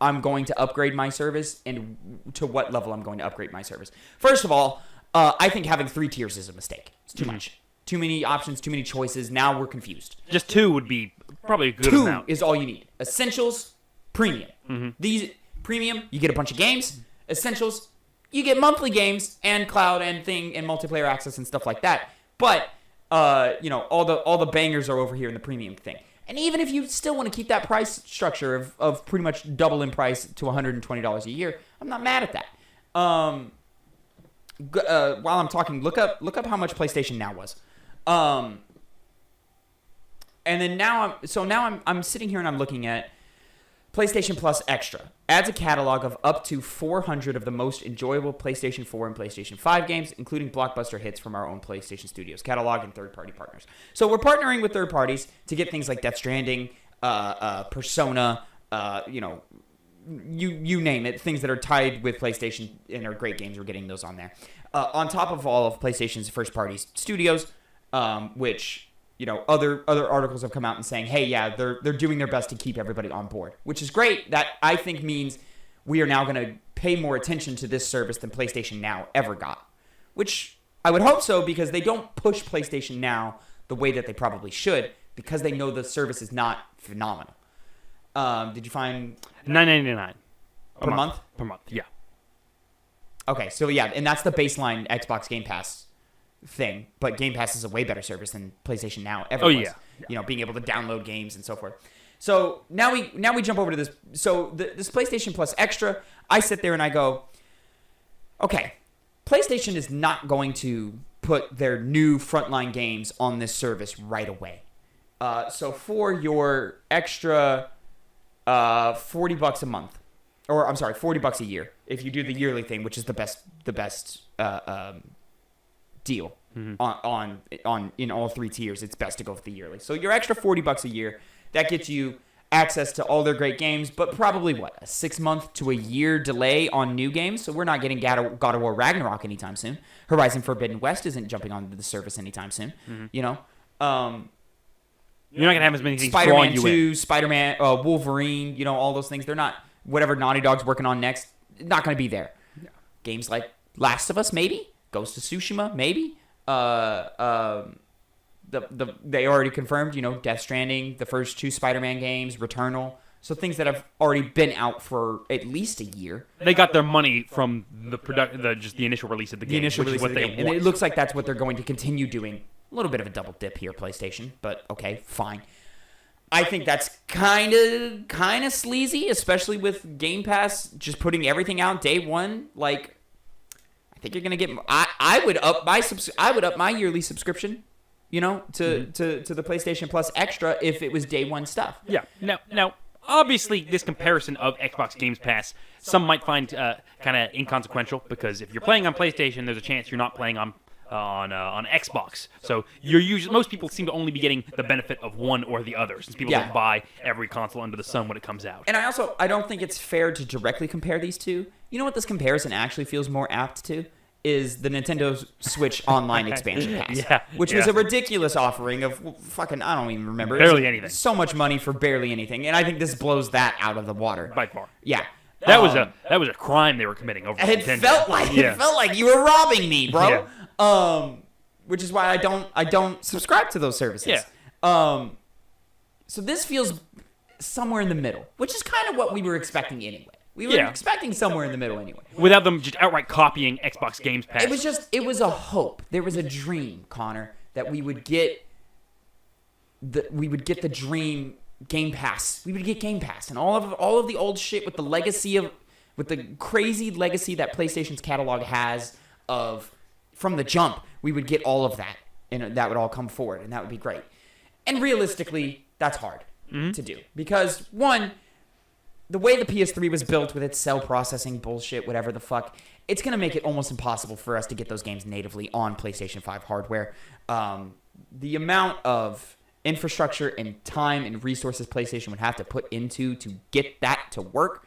S1: I'm going to upgrade my service and to what level I'm going to upgrade my service. First of all, I think having 3 tiers is a mistake. It's too much. Too many options, too many choices. Now we're confused.
S2: Just 2 would be probably a good
S1: 2
S2: amount.
S1: is all you need. Essentials, premium. These premium, you get a bunch of games. Essentials, you get monthly games and cloud and thing and multiplayer access and stuff like that. But all the bangers are over here in the premium thing. And even if you still want to keep that price structure of pretty much double in price to $120 a year, I'm not mad at that. While I'm talking, look up how much PlayStation Now was. And then now I'm sitting here and I'm looking at PlayStation Plus Extra. Adds a catalog of up to 400 of the most enjoyable PlayStation 4 and PlayStation 5 games, including blockbuster hits from our own PlayStation Studios catalog and third-party partners. So we're partnering with third parties to get things like Death Stranding, Persona, you name it, things that are tied with PlayStation and are great games. We're getting those on there. On top of all of PlayStation's first-party studios, which other articles have come out and saying, hey, yeah, they're doing their best to keep everybody on board, which is great. That I think means we are now going to pay more attention to this service than PlayStation Now ever got, which I would hope so, because they don't push PlayStation Now the way that they probably should, because they know the service is not phenomenal. Did you find
S2: $9.99
S1: per month?
S2: Per month, yeah.
S1: Okay, so yeah, and that's the baseline Xbox Game Pass thing, but Game Pass is a way better service than PlayStation Now ever was.
S2: Yeah.
S1: Being able to download games and so forth. So now we jump over to this. So this PlayStation Plus Extra, I sit there and I go, okay, PlayStation is not going to put their new frontline games on this service right away. So for your extra $40 a month, or I'm sorry, $40 a year, if you do the yearly thing, which is the best deal on in all 3 tiers, it's best to go with the yearly. So your extra $40 a year, that gets you access to all their great games, but probably a 6-month to a year delay on new games. So we're not getting God of War Ragnarok anytime soon. Horizon Forbidden West isn't jumping onto the service anytime soon.
S2: You're not gonna have as many things
S1: Spider-Man
S2: drawing you
S1: 2,
S2: in.
S1: Spider-Man, Wolverine, all those things. They're not, whatever Naughty Dog's working on next, not going to be there. Yeah. Games like Last of Us, maybe. Ghost of Tsushima, maybe. They already confirmed, Death Stranding, the first 2 Spider-Man games, Returnal. So things that have already been out for at least a year.
S2: They got their money from just the initial release of the game, which is what they want.
S1: And it looks like that's what they're going to continue doing. A little bit of a double dip here, PlayStation, but okay, fine. I think that's kind of sleazy, especially with Game Pass just putting everything out day one. Like, I think you're gonna get. I would up my yearly subscription, to the PlayStation Plus Extra if it was day one stuff.
S2: Yeah. Now, obviously, this comparison of Xbox Games Pass, some might find kind of inconsequential, because if you're playing on PlayStation, there's a chance you're not playing on Xbox. So most people seem to only be getting the benefit of one or the other, since people don't buy every console under the sun when it comes out.
S1: And I don't think it's fair to directly compare these two. You know what this comparison actually feels more apt to? Is the Nintendo Switch Online Expansion Pass. Which was a ridiculous offering of fucking, I don't even remember.
S2: Barely anything.
S1: So much money for barely anything. And I think this blows that out of the water.
S2: By far.
S1: Yeah.
S2: That was a crime they were committing over
S1: it
S2: Nintendo.
S1: It felt like you were robbing me, bro. Yeah. Which is why I don't subscribe to those services.
S2: Yeah.
S1: So this feels somewhere in the middle, which is kind of what we were expecting anyway. We were expecting somewhere in the middle anyway.
S2: Without them just outright copying Xbox Games Pass.
S1: It was a hope. There was a dream, Connor, that we would get the dream Game Pass. We would get Game Pass and all of the old shit with the crazy legacy that PlayStation's catalog has from the jump. We would get all of that, and that would all come forward, and that would be great. And realistically, that's hard to do, because one, the way the PS3 was built with its cell processing bullshit, whatever the fuck, it's going to make it almost impossible for us to get those games natively on PlayStation 5 hardware. The amount of infrastructure and time and resources PlayStation would have to put into to get that to work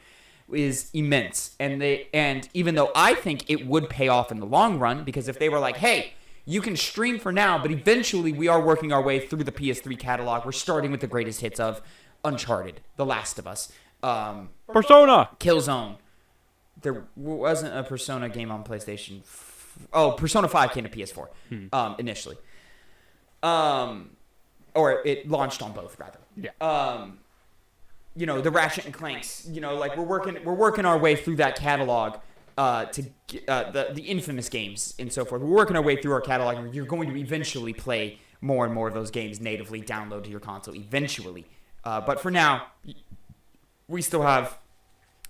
S1: is immense. And even though I think it would pay off in the long run, because if they were like, hey, you can stream for now, but eventually we are working our way through the PS3 catalog. We're starting with the greatest hits of Uncharted, The Last of Us,
S2: Persona,
S1: Killzone. There wasn't a Persona game on PlayStation. Persona 5 came to PS4 initially. Or it launched on both, rather.
S2: Yeah.
S1: The Ratchet and Clanks. Like we're working our way through that catalog to the infamous games and so forth. We're working our way through our catalog, and you're going to eventually play more and more of those games natively download to your console eventually. But for now, we still have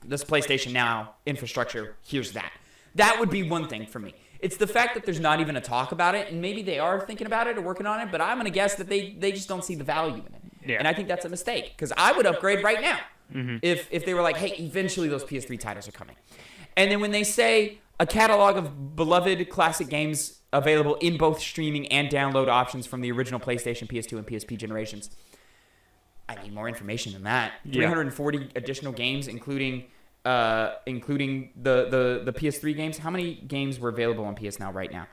S1: this PlayStation Now infrastructure. Here's that. That would be one thing for me. It's the fact that there's not even a talk about it, and maybe they are thinking about it or working on it, but I'm going to guess that they just don't see the value in it.
S2: Yeah.
S1: And I think that's a mistake, because I would upgrade right now if they were like, hey, eventually those PS3 titles are coming. And then when they say a catalog of beloved classic games available in both streaming and download options from the original PlayStation, PS2, and PSP generations, I need more information than that.
S2: Yeah.
S1: 340 additional games, including the PS3 games. How many games were available on PS Now right now?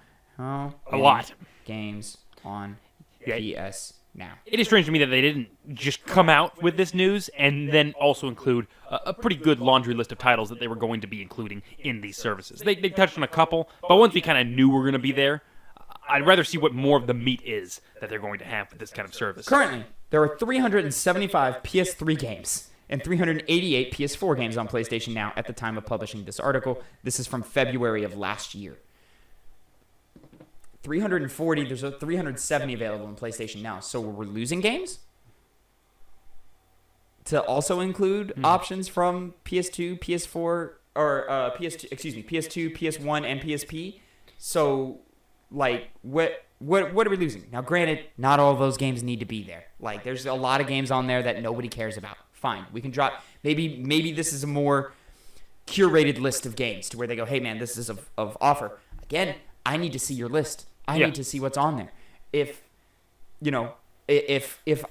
S2: A lot.
S1: Games on PS Now.
S2: It is strange to me that they didn't just come out with this news and then also include a pretty good laundry list of titles that they were going to be including in these services. They touched on a couple, but once we kind of knew we were going to be there, I'd rather see what more of the meat is that they're going to have with this kind of service.
S1: Currently, there are 375 PS3 games and 388 PS4 games on PlayStation Now at the time of publishing this article. This is from February of last year. 340, there's a 370 available in PlayStation Now. So we're losing games? To also include options from PS2, PS4, or PS2, PS1, and PSP. So, like, what are we losing? Now, granted, not all of those games need to be there. Like, there's a lot of games on there that nobody cares about. Fine, we can drop. Maybe this is a more curated list of games to where they go, hey man, this is of offer. Again, I need to see your list. I need to see what's on there. If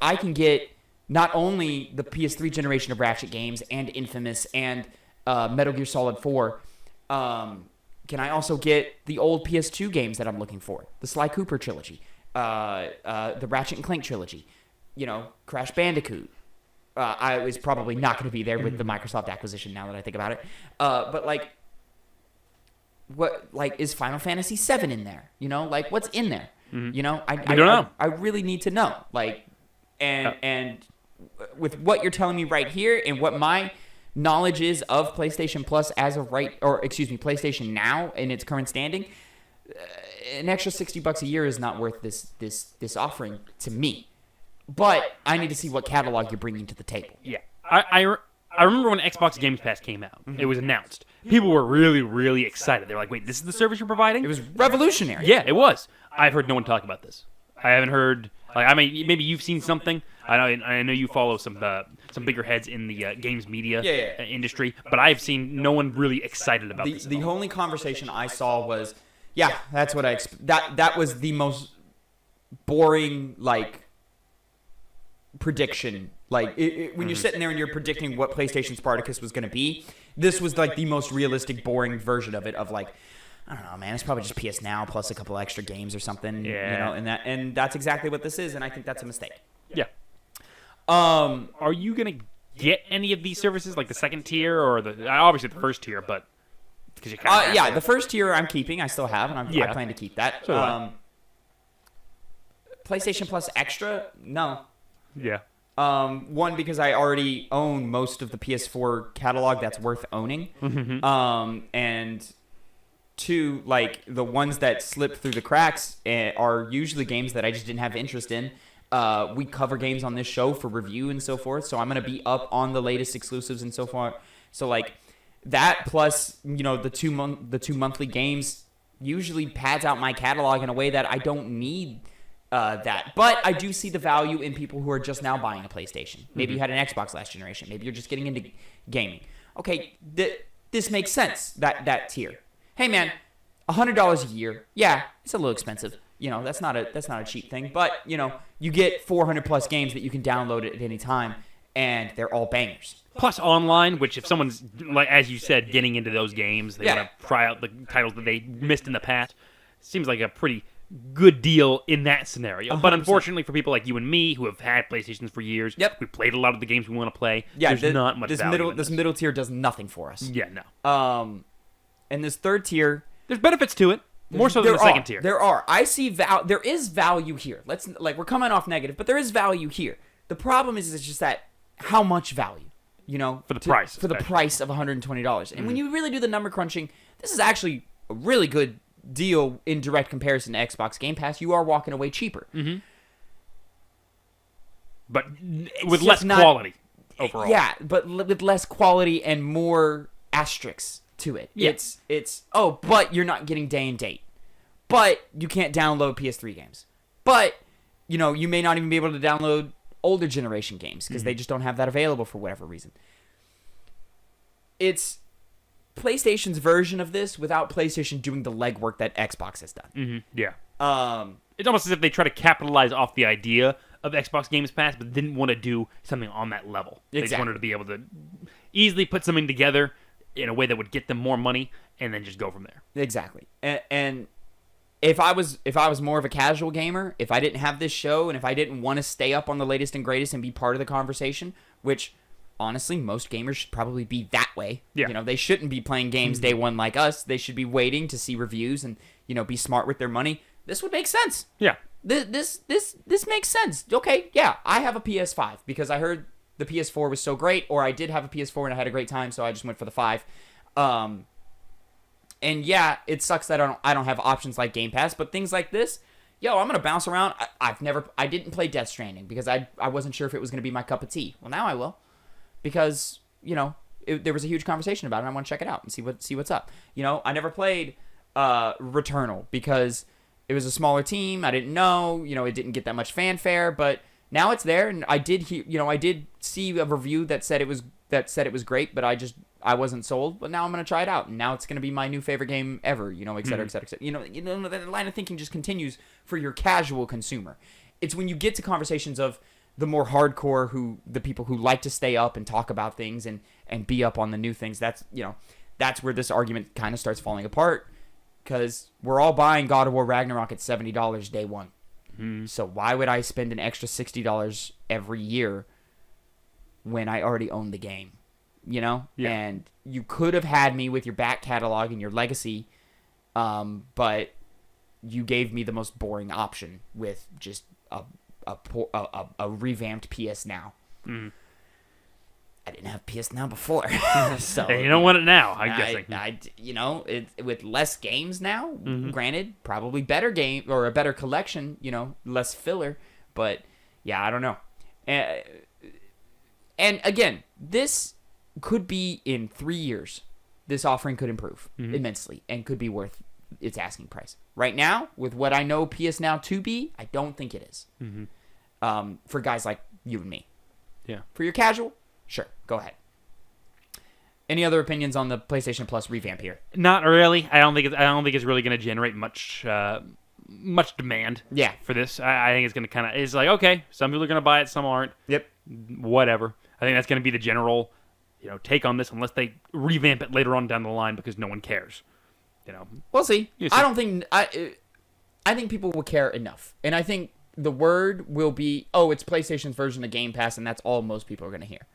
S1: I can get not only the PS3 generation of Ratchet games and Infamous and Metal Gear Solid 4, can I also get the old PS2 games that I'm looking for? The Sly Cooper trilogy, the Ratchet and Clank trilogy, Crash Bandicoot. I was probably not going to be there with the Microsoft acquisition now that I think about it. But what is Final Fantasy VII in there? What's in there? I
S2: don't know.
S1: I really need to know. And with what you're telling me right here and what my knowledge is of PlayStation Plus as of PlayStation Now in its current standing, an extra $60 a year is not worth this offering to me. But I need to see what catalog you're bringing to the table.
S2: Yeah. I remember when Xbox Games Pass came out. It was announced. People were really, really excited. They were like, wait, this is the service you're providing?
S1: It was revolutionary.
S2: Yeah, it was. I've heard no one talk about this. I haven't heard... maybe you've seen something. I know you follow some bigger heads in the games media industry, but I've seen no one really excited about this.
S1: The only conversation I saw was, yeah, that's what I that was the most boring prediction. When you're sitting there and you're predicting what PlayStation Spartacus was going to be, this was the most realistic, boring version of it. I don't know, man. It's probably just PS Now plus a couple extra games or something.
S2: Yeah.
S1: And that's exactly what this is, and I think that's a mistake.
S2: Yeah. Are you gonna get any of these services, like the second tier or obviously the first tier, but because you kind of
S1: the first tier I'm keeping. I still have, and I plan to keep that.
S2: So
S1: PlayStation Plus Extra, no.
S2: Yeah.
S1: One, because I already own most of the PS4 catalog that's worth owning. And two, the ones that slip through the cracks are usually games that I just didn't have interest in. We cover games on this show for review and so forth, so I'm going to be up on the latest exclusives and so forth. So, that plus, the two monthly games usually pads out my catalog in a way that I don't need that. But I do see the value in people who are just now buying a PlayStation. Maybe you had an Xbox last generation. Maybe you're just getting into gaming. Okay, this makes sense, that tier. Hey, man, $100 a year. Yeah, it's a little expensive. That's not a cheap thing. But, you get 400-plus games that you can download at any time, and they're all bangers.
S2: Plus online, which if someone's, like as you said, getting into those games, they want to try out the titles that they missed in the past, seems like a pretty good deal in that scenario. 100%. But unfortunately for people like you and me who have had PlayStations for years, we played a lot of the games we want to play, there's not much value in
S1: this middle tier does nothing for us.
S2: Yeah, no.
S1: And this third tier...
S2: There's benefits to it. More so than the second tier.
S1: There are. I see there is value here. We're coming off negative, but there is value here. The problem is it's just that how much value,
S2: for the price.
S1: For the price of $120. And when you really do the number crunching, this is actually a really good deal in direct comparison to Xbox Game Pass. You are walking away cheaper.
S2: Mm-hmm. But with less quality overall.
S1: Yeah, but with less quality and more asterisks to it.
S2: Yeah.
S1: But you're not getting day and date. But you can't download PS3 games. But, you may not even be able to download older generation games because they just don't have that available for whatever reason. It's PlayStation's version of this without PlayStation doing the legwork that Xbox has done.
S2: Mm-hmm. Yeah. It's almost as if they try to capitalize off the idea of Xbox Games Pass, but didn't want to do something on that level. They just wanted to be able to easily put something together in a way that would get them more money, and then just go from there.
S1: Exactly. And if I was more of a casual gamer, if I didn't have this show, and if I didn't want to stay up on the latest and greatest and be part of the conversation, which honestly most gamers should probably be that way.
S2: Yeah.
S1: They shouldn't be playing games day one like us. They should be waiting to see reviews and be smart with their money. This would make sense.
S2: Yeah.
S1: This makes sense. Okay, yeah, I have a PS5 because I heard the PS4 was so great, or I did have a PS4 and I had a great time, so I just went for the 5. And yeah, it sucks that I don't have options like Game Pass, but things like this, I'm gonna bounce around. I didn't play Death Stranding because I wasn't sure if it was gonna be my cup of tea. Well, now I will, because there was a huge conversation about it. And I want to check it out and see what's up. I never played Returnal because it was a smaller team. I didn't know. It didn't get that much fanfare, but now it's there, and I did I did see a review that said it was great, but I wasn't sold. But now I'm gonna try it out, and now it's gonna be my new favorite game ever. Et cetera, et cetera, et cetera. That line of thinking just continues for your casual consumer. It's when you get to conversations of the more hardcore, the people who like to stay up and talk about things and be up on the new things. That's where this argument kind of starts falling apart, because we're all buying God of War Ragnarok at $70 day one.
S2: Mm-hmm.
S1: So why would I spend an extra $60 every year when I already own the game?
S2: Yeah.
S1: And you could have had me with your back catalog and your legacy, but you gave me the most boring option with just a revamped PS Now.
S2: Mm.
S1: I didn't have PS Now before, so
S2: and you don't want it now. I'm guessing.
S1: With less games now.
S2: Mm-hmm.
S1: Granted, probably better game or a better collection. Less filler. But yeah, I don't know. And again, this could be in 3 years. This offering could improve immensely and could be worth its asking price. Right now, with what I know PS Now to be, I don't think it is.
S2: Mm-hmm.
S1: For guys like you and me.
S2: Yeah.
S1: For your casual, sure, go ahead. Any other opinions on the PlayStation Plus revamp here?
S2: Not really. I don't think it's really going to generate much demand.
S1: Yeah.
S2: For this, I think it's going to it's like, okay, some people are going to buy it, some aren't.
S1: Yep.
S2: Whatever. I think that's going to be the general, take on this, unless they revamp it later on down the line because no one cares.
S1: We'll see.
S2: You see.
S1: I don't think I think people will care enough, and I think the word will be, it's PlayStation's version of Game Pass, and that's all most people are going to hear.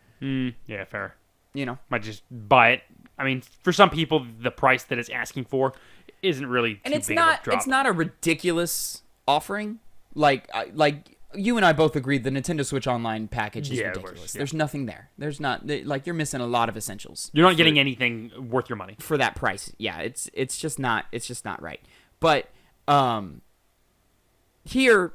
S2: Yeah, fair.
S1: Might
S2: just buy it. I mean, for some people, the price that it's asking for isn't really
S1: and
S2: too big of a drop.
S1: It's not a ridiculous offering. Like you and I both agreed, the Nintendo Switch Online package is ridiculous. There's nothing there. There's not you're missing a lot of essentials.
S2: You're not getting anything worth your money
S1: for that price. Yeah, it's just not right. But here,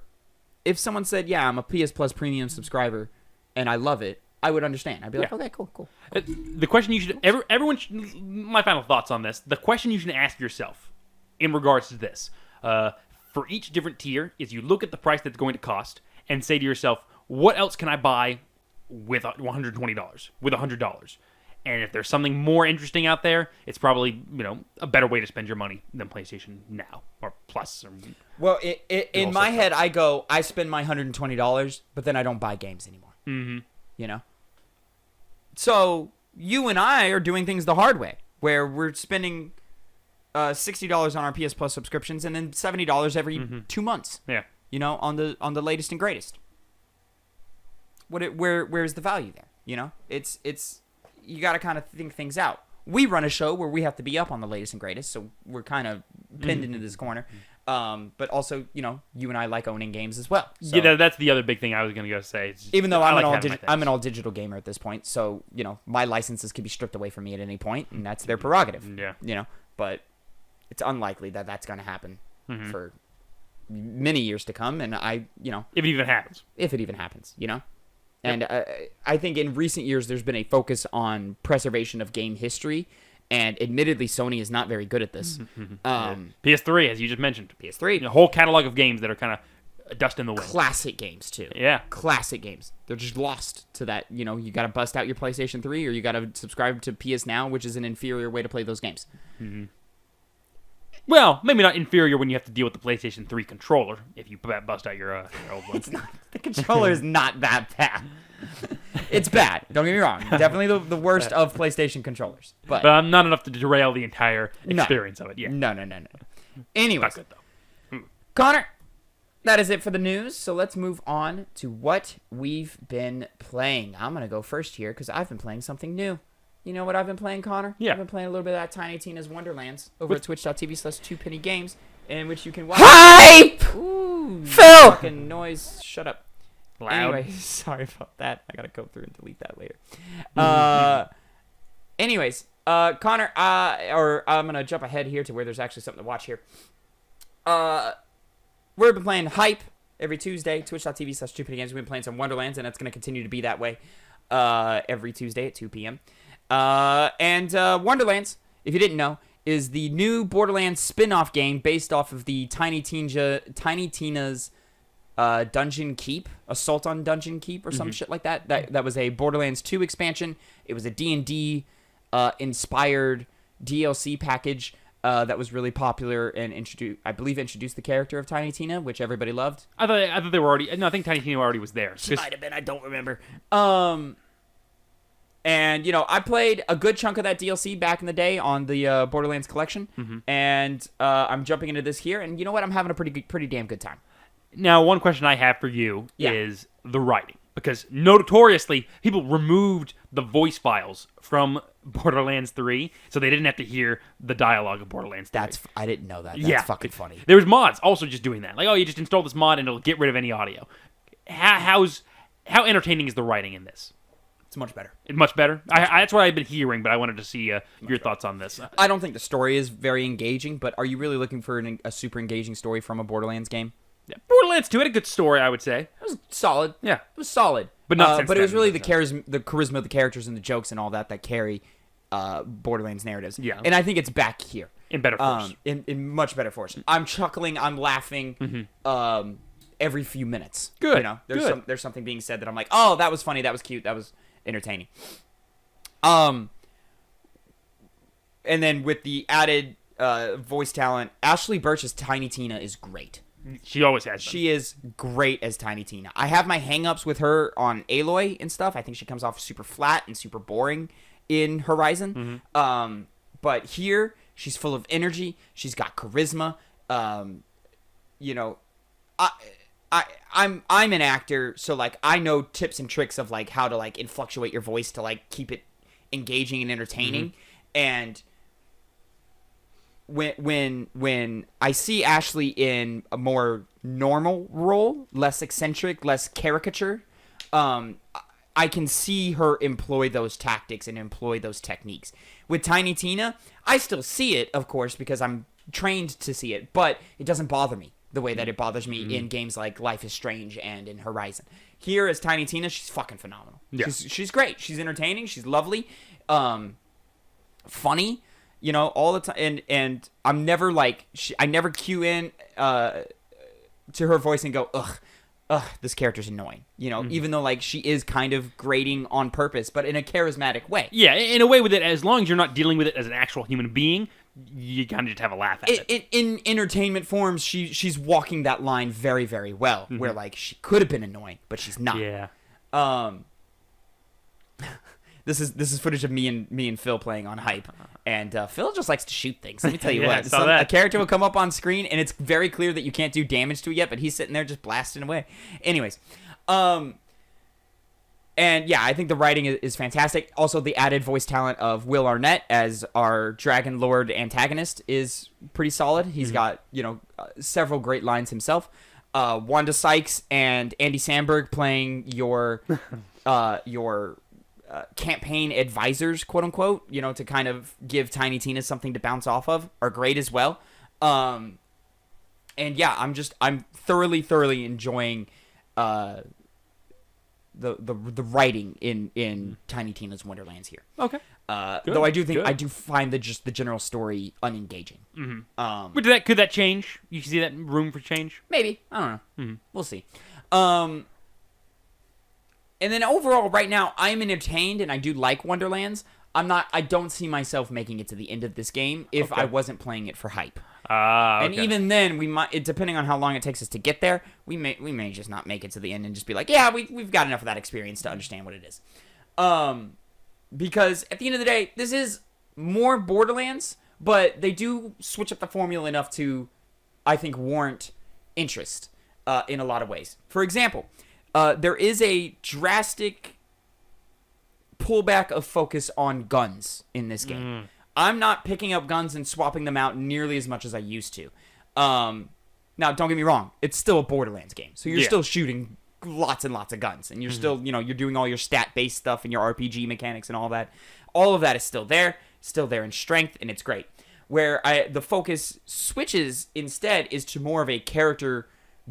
S1: if someone said, "Yeah, I'm a PS Plus premium subscriber and I love it," I would understand. I'd be like, "Okay, cool."
S2: The question you should everyone my final thoughts on this. The question you should ask yourself in regards to this: for each different tier is you look at the price that's going to cost and say to yourself, what else can I buy with $120, with $100? And if there's something more interesting out there, it's probably, a better way to spend your money than PlayStation Now or Plus.
S1: Well, in my head, I spend my $120, but then I don't buy games anymore.
S2: Mm-hmm.
S1: So you and I are doing things the hard way, where we're spending $60 on our PS Plus subscriptions and then $70 every 2 months.
S2: Yeah.
S1: On the latest and greatest. Where's the value there? It's you got to kind of think things out. We run a show where we have to be up on the latest and greatest, so we're kind of pinned into this corner. But also, you and I like owning games as well. So,
S2: yeah, that's the other big thing I was going to go say.
S1: Even though I'm an all digital gamer at this point, so my licenses can be stripped away from me at any point, and that's their prerogative.
S2: Yeah.
S1: But it's unlikely that that's going to happen for many years to come, and if
S2: it even happens,
S1: And I think in recent years there's been a focus on preservation of game history, and admittedly Sony is not very good at this.
S2: PS3, as you just mentioned.
S1: PS3.
S2: A whole catalog of games that are kind of dust in the wind.
S1: Classic games, too.
S2: Yeah.
S1: Classic games. They're just lost to that, you got to bust out your PlayStation 3 or you got to subscribe to PS Now, which is an inferior way to play those games.
S2: Mm-hmm. Well, maybe not inferior when you have to deal with the PlayStation 3 controller if you bust out your old one.
S1: The controller is not that bad. It's bad. Don't get me wrong. Definitely the worst of PlayStation controllers. But
S2: not enough to derail the entire experience of it. Yeah.
S1: No. Anyways,
S2: not good, though.
S1: Connor, that is it for the news. So let's move on to what we've been playing. I'm going to go first here because I've been playing something new. You know what I've been playing, Connor?
S2: Yeah.
S1: I've been playing a little bit of that Tiny Tina's Wonderlands over at twitch.tv/2pennygames, in which you can watch...
S3: Hype!
S1: Ooh,
S3: Phil!
S1: fucking noise. Shut up.
S2: Loud.
S1: Anyway, sorry about that. I gotta go through and delete that later. Anyways, Connor, I'm gonna jump ahead here to where there's actually something to watch here. We've been playing Hype every Tuesday, twitch.tv/2pennygames. We've been playing some Wonderlands, and it's gonna continue to be that way every Tuesday at 2 p.m. And Wonderlands, if you didn't know, is the new Borderlands spin-off game based off of the Tiny Tina's Dungeon Keep, Assault on Dungeon Keep, or some shit like that. That was a Borderlands 2 expansion. It was a D&D inspired DLC package that was really popular and introduced the character of Tiny Tina, which everybody loved.
S2: I thought they were already. No, I think Tiny Tina already was there.
S1: She might have been. I don't remember. And I played a good chunk of that DLC back in the day on the Borderlands collection, and I'm jumping into this here, and you know what? I'm having a pretty damn good time.
S2: Now, one question I have for you is the writing. Because notoriously, people removed the voice files from Borderlands 3, so they didn't have to hear the dialogue of Borderlands 3.
S1: I didn't know that. That's fucking funny.
S2: There was mods also just doing that. Like, you just install this mod and it'll get rid of any audio. How entertaining is the writing in this?
S1: It's much better.
S2: Much better? That's what I've been hearing, but I wanted to see your thoughts on this.
S1: I don't think the story is very engaging, but are you really looking for a super engaging story from a Borderlands game?
S2: Yeah. Borderlands 2 had a good story, I would say.
S1: It was solid.
S2: Yeah.
S1: It was solid.
S2: But not
S1: but it was really the charisma of the characters and the jokes and all that carry Borderlands narratives.
S2: Yeah.
S1: And I think it's back here.
S2: In better force.
S1: In much better force. I'm chuckling, I'm laughing every few minutes.
S2: Good.
S1: There's something being said that I'm like, oh, that was funny, that was cute, that was entertaining. And then with the added voice talent, Ashley Birch's Tiny Tina is great.
S2: She always has been.
S1: She is great as Tiny Tina. I have my hang-ups with her on Aloy and stuff. I think she comes off super flat and super boring in Horizon. But here, she's full of energy. She's got charisma. I'm an actor, so like I know tips and tricks of like how to like influctuate your voice to like keep it engaging and entertaining. And when I see Ashley in a more normal role, less eccentric, less caricature, I can see her employ those tactics and employ those techniques. With Tiny Tina, I still see it, of course, because I'm trained to see it, but it doesn't bother me the way that it bothers me in games like Life is Strange and in Horizon. Here as Tiny Tina, she's fucking phenomenal.
S2: Yeah.
S1: She's great. She's entertaining. She's lovely. Funny. All the time, and I'm never like I never cue in to her voice and go, ugh, this character's annoying. You know, even though like she is kind of grating on purpose, but in a charismatic way.
S2: Yeah, in a way with it, as long as you're not dealing with it as an actual human being, you kind of just have a laugh at it.
S1: In entertainment forms, she's walking that line very, very well. Where like she could have been annoying, but she's not.
S2: Yeah.
S1: This is footage of me and Phil playing on Hype, and Phil just likes to shoot things. Let me tell you
S2: Yeah,
S1: what,
S2: I saw that.
S1: a character will come up on screen, and it's very clear that you can't do damage to it yet, but he's sitting there just blasting away. Anyways, and yeah, I think the writing is fantastic. Also, the added voice talent of Will Arnett as our Dragon Lord antagonist is pretty solid. He's got several great lines himself. Wanda Sykes and Andy Samberg playing your campaign advisors, quote unquote, to kind of give Tiny Tina something to bounce off of, are great as well. And yeah, I'm thoroughly enjoying the writing in Tiny Tina's Wonderlands here.
S2: Okay.
S1: Though I do think I do find the general story unengaging.
S2: But could that change? You see that room for change?
S1: Maybe, I don't know. We'll see. And then overall, right now, I'm entertained, and I do like Wonderlands. I don't see myself making it to the end of this game if I wasn't playing it for hype.
S2: Okay.
S1: And even then, we might, depending on how long it takes us to get there, we may just not make it to the end and just be like, yeah, we've got enough of that experience to understand what it is. Because at the end of the day, this is more Borderlands, but they do switch up the formula enough to, I think, warrant interest in a lot of ways. For example, there is a drastic pullback of focus on guns in this game. I'm not picking up guns and swapping them out nearly as much as I used to. Now, don't get me wrong. It's still a Borderlands game. So you're still shooting lots and lots of guns. And you're still, you're doing all your stat-based stuff and your RPG mechanics and all that. All of that is still there in strength, and it's great. Where the focus switches instead is to more of a character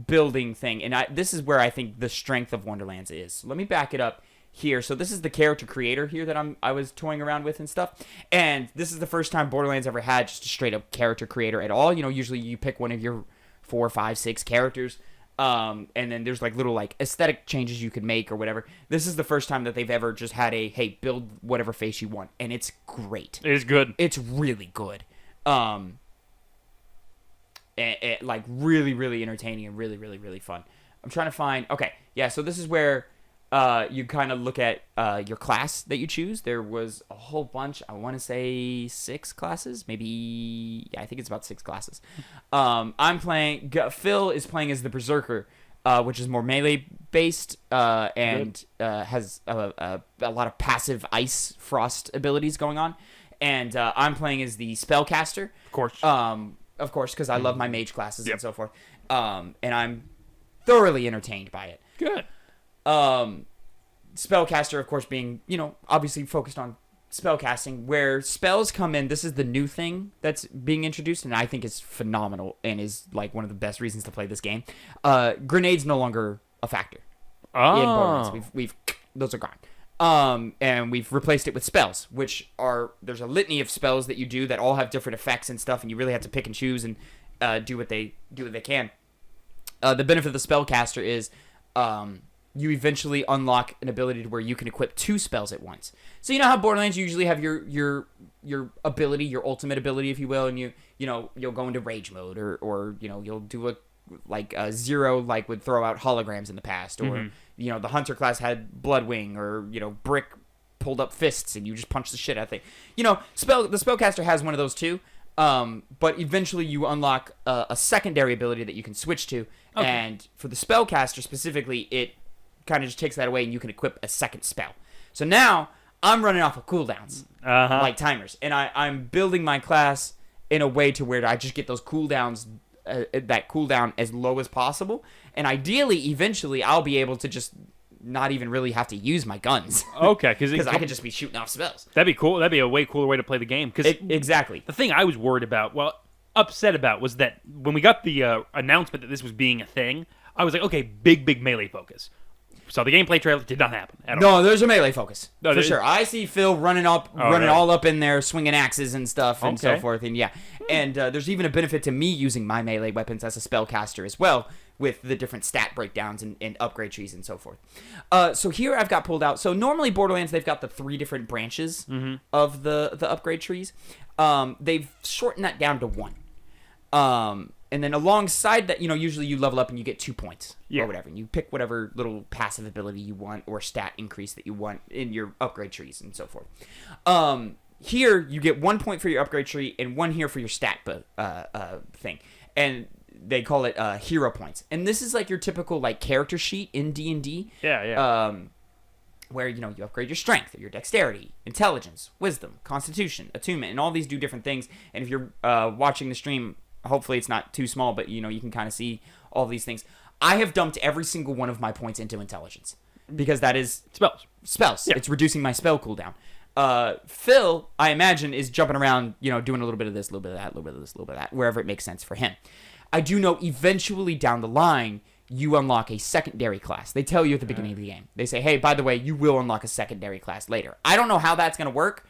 S1: building thing. And this is where I think the strength of Wonderlands is. So let me back it up here. So this is the character creator here that I was toying around with and stuff. And this is the first time Borderlands ever had just a straight up character creator at all. Usually you pick one of your 4, 5, 6 characters. And then there's like little like aesthetic changes you could make or whatever. This is the first time that they've ever just had hey, build whatever face you want. And it's great.
S2: It is good.
S1: It's really good. Like really, really entertaining and really, really, really fun. I'm trying to find... Okay, yeah, so this is where you kind of look at your class that you choose. There was a whole bunch. I want to say 6 classes. Maybe... Yeah, I think it's about 6 classes. I'm playing... Phil is playing as the Berserker, which is more melee-based and has a lot of passive ice frost abilities going on. And I'm playing as the Spellcaster. Of course, because I love my mage classes and so forth. And I'm thoroughly entertained by it.
S2: Good.
S1: Spellcaster, of course, being, obviously focused on spellcasting. Where spells come in, this is the new thing that's being introduced, and I think is phenomenal and is like one of the best reasons to play this game. Grenades no longer a factor in Borderlands. Those are gone. And we've replaced it with spells, which there's a litany of spells that you do that all have different effects and stuff, and you really have to pick and choose and do what they can. The benefit of the Spellcaster is you eventually unlock an ability to where you can equip 2 spells at once. So you know how Borderlands you usually have your ability, your ultimate ability, if you will, and you'll go into rage mode or you'll do a zero, like would throw out holograms in the past, or the hunter class had Bloodwing, or Brick pulled up fists and you just punch the shit out of thing. The Spellcaster has one of those too, but eventually you unlock a secondary ability that you can switch to, and for the Spellcaster specifically, it kind of just takes that away and you can equip a second spell. So now I'm running off of cooldowns, like timers, and I'm building my class in a way to where I just get those cooldowns. That cooldown as low as possible, and ideally, eventually, I'll be able to just not even really have to use my guns.
S2: Okay,
S1: because I could just be shooting off spells.
S2: That'd be cool. That'd be a way cooler way to play the game.
S1: Exactly.
S2: The thing I was worried about, upset about, was that when we got the announcement that this was being a thing, I was like, okay, big melee focus. So the gameplay trailer did not happen at all.
S1: No, there's a melee focus for sure. I see Phil running all up in there, swinging axes and stuff and so forth, and yeah. And there's even a benefit to me using my melee weapons as a spellcaster as well, with the different stat breakdowns and upgrade trees and so forth. So here I've got pulled out. So normally Borderlands, they've got the 3 different branches of the upgrade trees. They've shortened that down to 1. And then alongside that, usually you level up and you get 2 points or whatever. And you pick whatever little passive ability you want or stat increase that you want in your upgrade trees and so forth. Here, you get 1 point for your upgrade tree and 1 here for your stat thing. And they call it hero points. And this is like your typical like character sheet in D&D. Where, you upgrade your strength, or your dexterity, intelligence, wisdom, constitution, attunement, and all these do different things. And if you're watching the stream, hopefully it's not too small, but, you can kind of see all these things. I have dumped every single one of my points into intelligence. Because that is... Spells. Yeah. It's reducing my spell cooldown. Phil, I imagine, is jumping around, doing a little bit of this, a little bit of that, a little bit of this, a little bit of that, wherever it makes sense for him. I do know eventually down the line, you unlock a secondary class. They tell you at the beginning of the game. They say, hey, by the way, you will unlock a secondary class later. I don't know how that's going to work.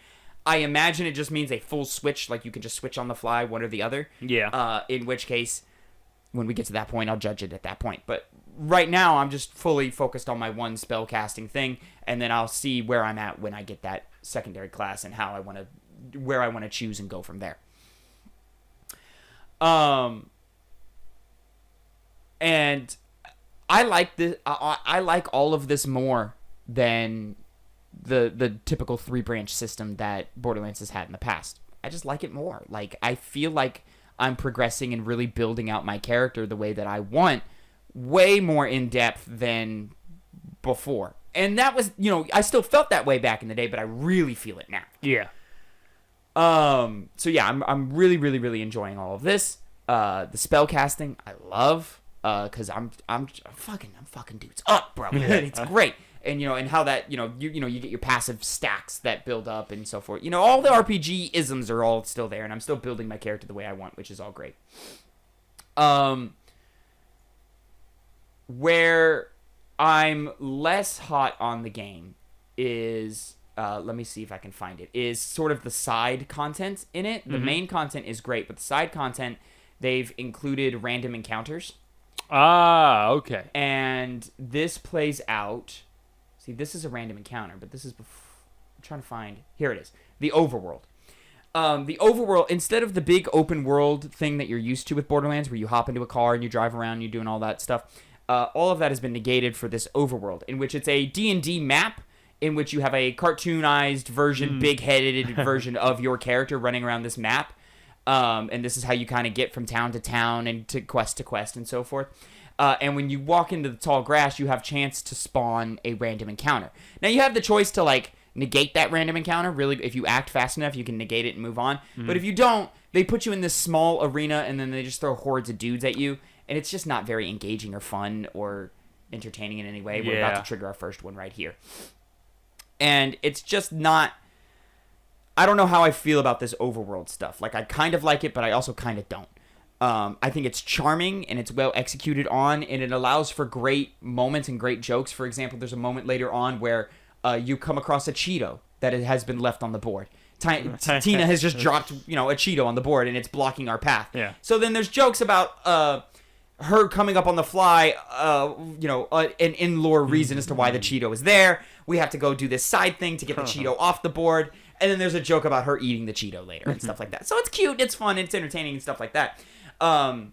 S1: I imagine it just means a full switch, like you can just switch on the fly, one or the other.
S2: Yeah.
S1: In which case, when we get to that point, I'll judge it at that point. But right now, I'm just fully focused on my one spell casting thing, and then I'll see where I'm at when I get that secondary class and where I want to choose and go from there. And I like this. I like all of this more than the typical 3-branch system that Borderlands has had in the past. I just like it more. Like, I feel like I'm progressing and really building out my character the way that I want, way more in depth than before. And that was, I still felt that way back in the day, but I really feel it now.
S2: Yeah.
S1: So yeah, I'm really, really, really enjoying all of this. The spell casting, I love, cause I'm fucking dudes up, bro. It's great. And, and how that, you get your passive stacks that build up and so forth. All the RPG isms are all still there, and I'm still building my character the way I want, which is all great. Where I'm less hot on the game is, let me see if I can find it, is sort of the side content in it. The main content is great, but the side content, they've included random encounters.
S2: Ah, okay.
S1: And this plays out... See, this is a random encounter, but this is... I'm trying to find... Here it is. The overworld. The overworld, instead of the big open world thing that you're used to with Borderlands, where you hop into a car and you drive around and you're doing all that stuff, all of that has been negated for this overworld, in which it's a D&D map, in which you have a cartoonized version, big-headed version of your character running around this map. And this is how you kind of get from town to town and to quest and so forth. And when you walk into the tall grass, you have chance to spawn a random encounter. Now, you have the choice to, like, negate that random encounter. Really, if you act fast enough, you can negate it and move on. But if you don't, they put you in this small arena, and then they just throw hordes of dudes at you. And it's just not very engaging or fun or entertaining in any way. We're about to trigger our first one right here. And it's just not... I don't know how I feel about this overworld stuff. Like, I kind of like it, but I also kind of don't. I think it's charming, and it's well executed on, and it allows for great moments and great jokes. For example, there's a moment later on where you come across a Cheeto that has been left on the board. Tina has just dropped, a Cheeto on the board, and it's blocking our path.
S2: Yeah.
S1: So then there's jokes about her coming up on the fly, an in-lore reason as to why the Cheeto is there. We have to go do this side thing to get the Cheeto off the board. And then there's a joke about her eating the Cheeto later and stuff like that. So it's cute, it's fun, it's entertaining and stuff like that. But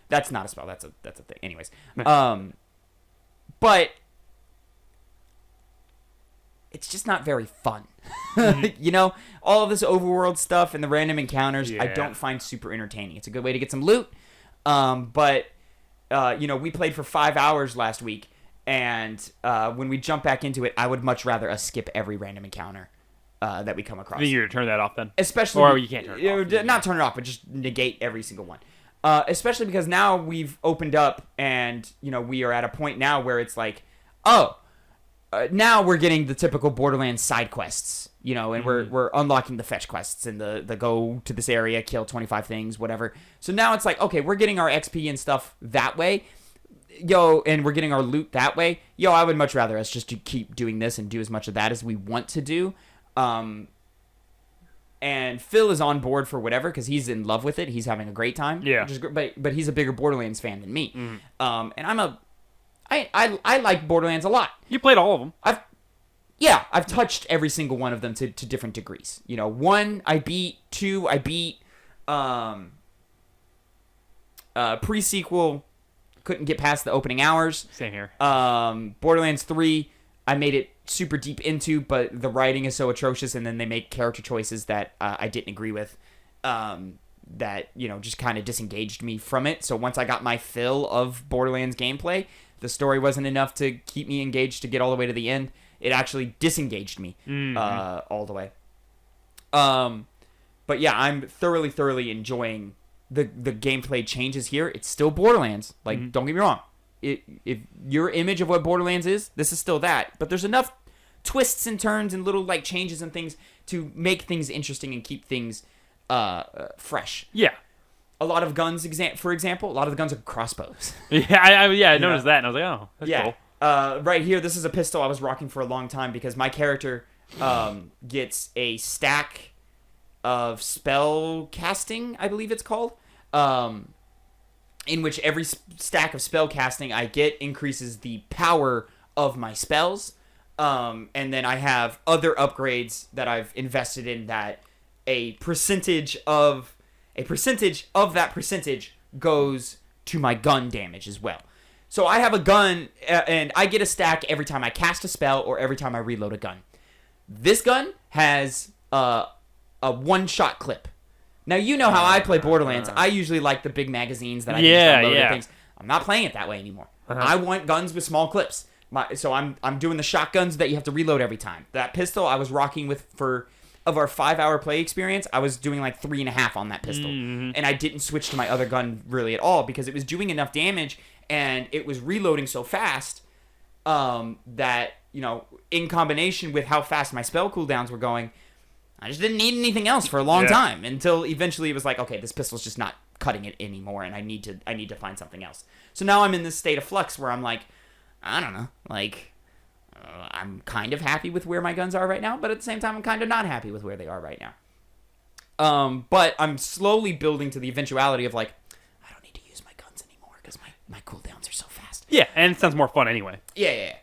S1: that's not a spell. That's a thing. Anyways, but it's just not very fun. All of this overworld stuff and the random encounters, I don't find super entertaining. It's a good way to get some loot. But we played for 5 hours last week, and when we jump back into it, I would much rather us skip every random encounter that we come across.
S2: I think you're going to turn that off then?
S1: Especially...
S2: Or you can't turn it off.
S1: Not turn it off, but just negate every single one. Especially because now we've opened up, and, we are at a point now where it's like, now we're getting the typical Borderlands side quests, and we're unlocking the fetch quests and the go to this area, kill 25 things, whatever. So now it's like, okay, we're getting our XP and stuff that way. And we're getting our loot that way. I would much rather us just to keep doing this and do as much of that as we want to do. And Phil is on board for whatever because he's in love with it. He's having a great time.
S2: Yeah.
S1: Which is but he's a bigger Borderlands fan than me. And I like Borderlands a lot.
S2: You played all of them.
S1: I've touched every single one of them to different degrees. 1 I beat, 2 I beat, pre-sequel couldn't get past the opening hours.
S2: Same here.
S1: Borderlands 3 I made it super deep into, but the writing is so atrocious, and then they make character choices that I didn't agree with, that just kind of disengaged me from it. So once I got my fill of Borderlands gameplay, the story wasn't enough to keep me engaged to get all the way to the end. It actually disengaged me all the way. But yeah, I'm thoroughly enjoying the gameplay changes here. It's still Borderlands. Like, don't get me wrong. If your image of what Borderlands is, this is still that. But there's enough twists and turns and little like changes and things to make things interesting and keep things fresh.
S2: Yeah.
S1: A lot of guns, for example, a lot of the guns are crossbows.
S2: Yeah, I noticed that, and I was like, oh, that's cool.
S1: Right here, this is a pistol I was rocking for a long time because my character gets a stack of spell casting, I believe it's called, in which every stack of spell casting I get increases the power of my spells, and then I have other upgrades that I've invested in that a percentage of that percentage goes to my gun damage as well. So I have a gun, and I get a stack every time I cast a spell or every time I reload a gun. This gun has a one-shot clip. Now, you know how I play Borderlands. I usually like the big magazines that I can load and things. I'm not playing it that way anymore. I want guns with small clips. So I'm doing the shotguns that you have to reload every time. That pistol I was rocking with of our 5-hour play experience, I was doing like 3.5 on that pistol. And I didn't switch to my other gun really at all because it was doing enough damage and it was reloading so fast that, in combination with how fast my spell cooldowns were going, I just didn't need anything else for a long time until eventually it was like, okay, this pistol's just not cutting it anymore and I need to find something else. So now I'm in this state of flux where I'm like, I don't know, like, I'm kind of happy with where my guns are right now, but at the same time, I'm kind of not happy with where they are right now. But I'm slowly building to the eventuality of like, I don't need to use my guns anymore because my cooldowns are so fast.
S2: Yeah, and it sounds more fun anyway.
S1: Yeah.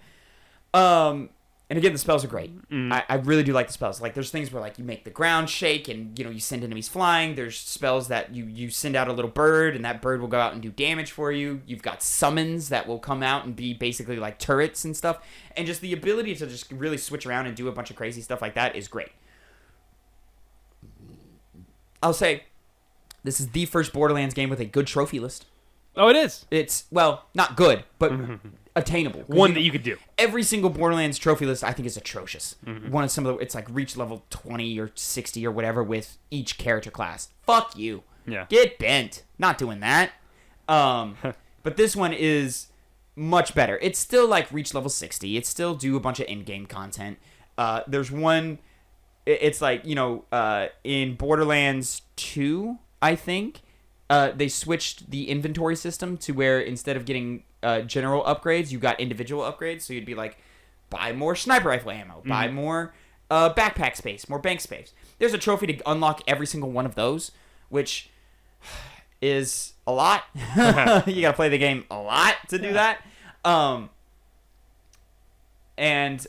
S1: And again, the spells are great. I really do like the spells. Like, there's things where like you make the ground shake and you send enemies flying. There's spells that you send out a little bird and that bird will go out and do damage for you. You've got summons that will come out and be basically like turrets and stuff. And just the ability to just really switch around and do a bunch of crazy stuff like that is great. I'll say this is the first Borderlands game with a good trophy list.
S2: Oh, it is.
S1: It's, well, not good, but attainable.
S2: One that you could do.
S1: Every single Borderlands trophy list, I think, is atrocious. One of some of the, it's like reach level 20 or 60 or whatever with each character class. Fuck you.
S2: Yeah.
S1: Get bent. Not doing that. But this one is much better. It's still like reach level 60. It still do a bunch of in-game content. There's one, it's like, in Borderlands 2, I think, they switched the inventory system to where instead of getting general upgrades, you got individual upgrades. So you'd be like, buy more sniper rifle ammo, buy more backpack space, more bank space. There's a trophy to unlock every single one of those, which is a lot. You got to play the game a lot to do that. And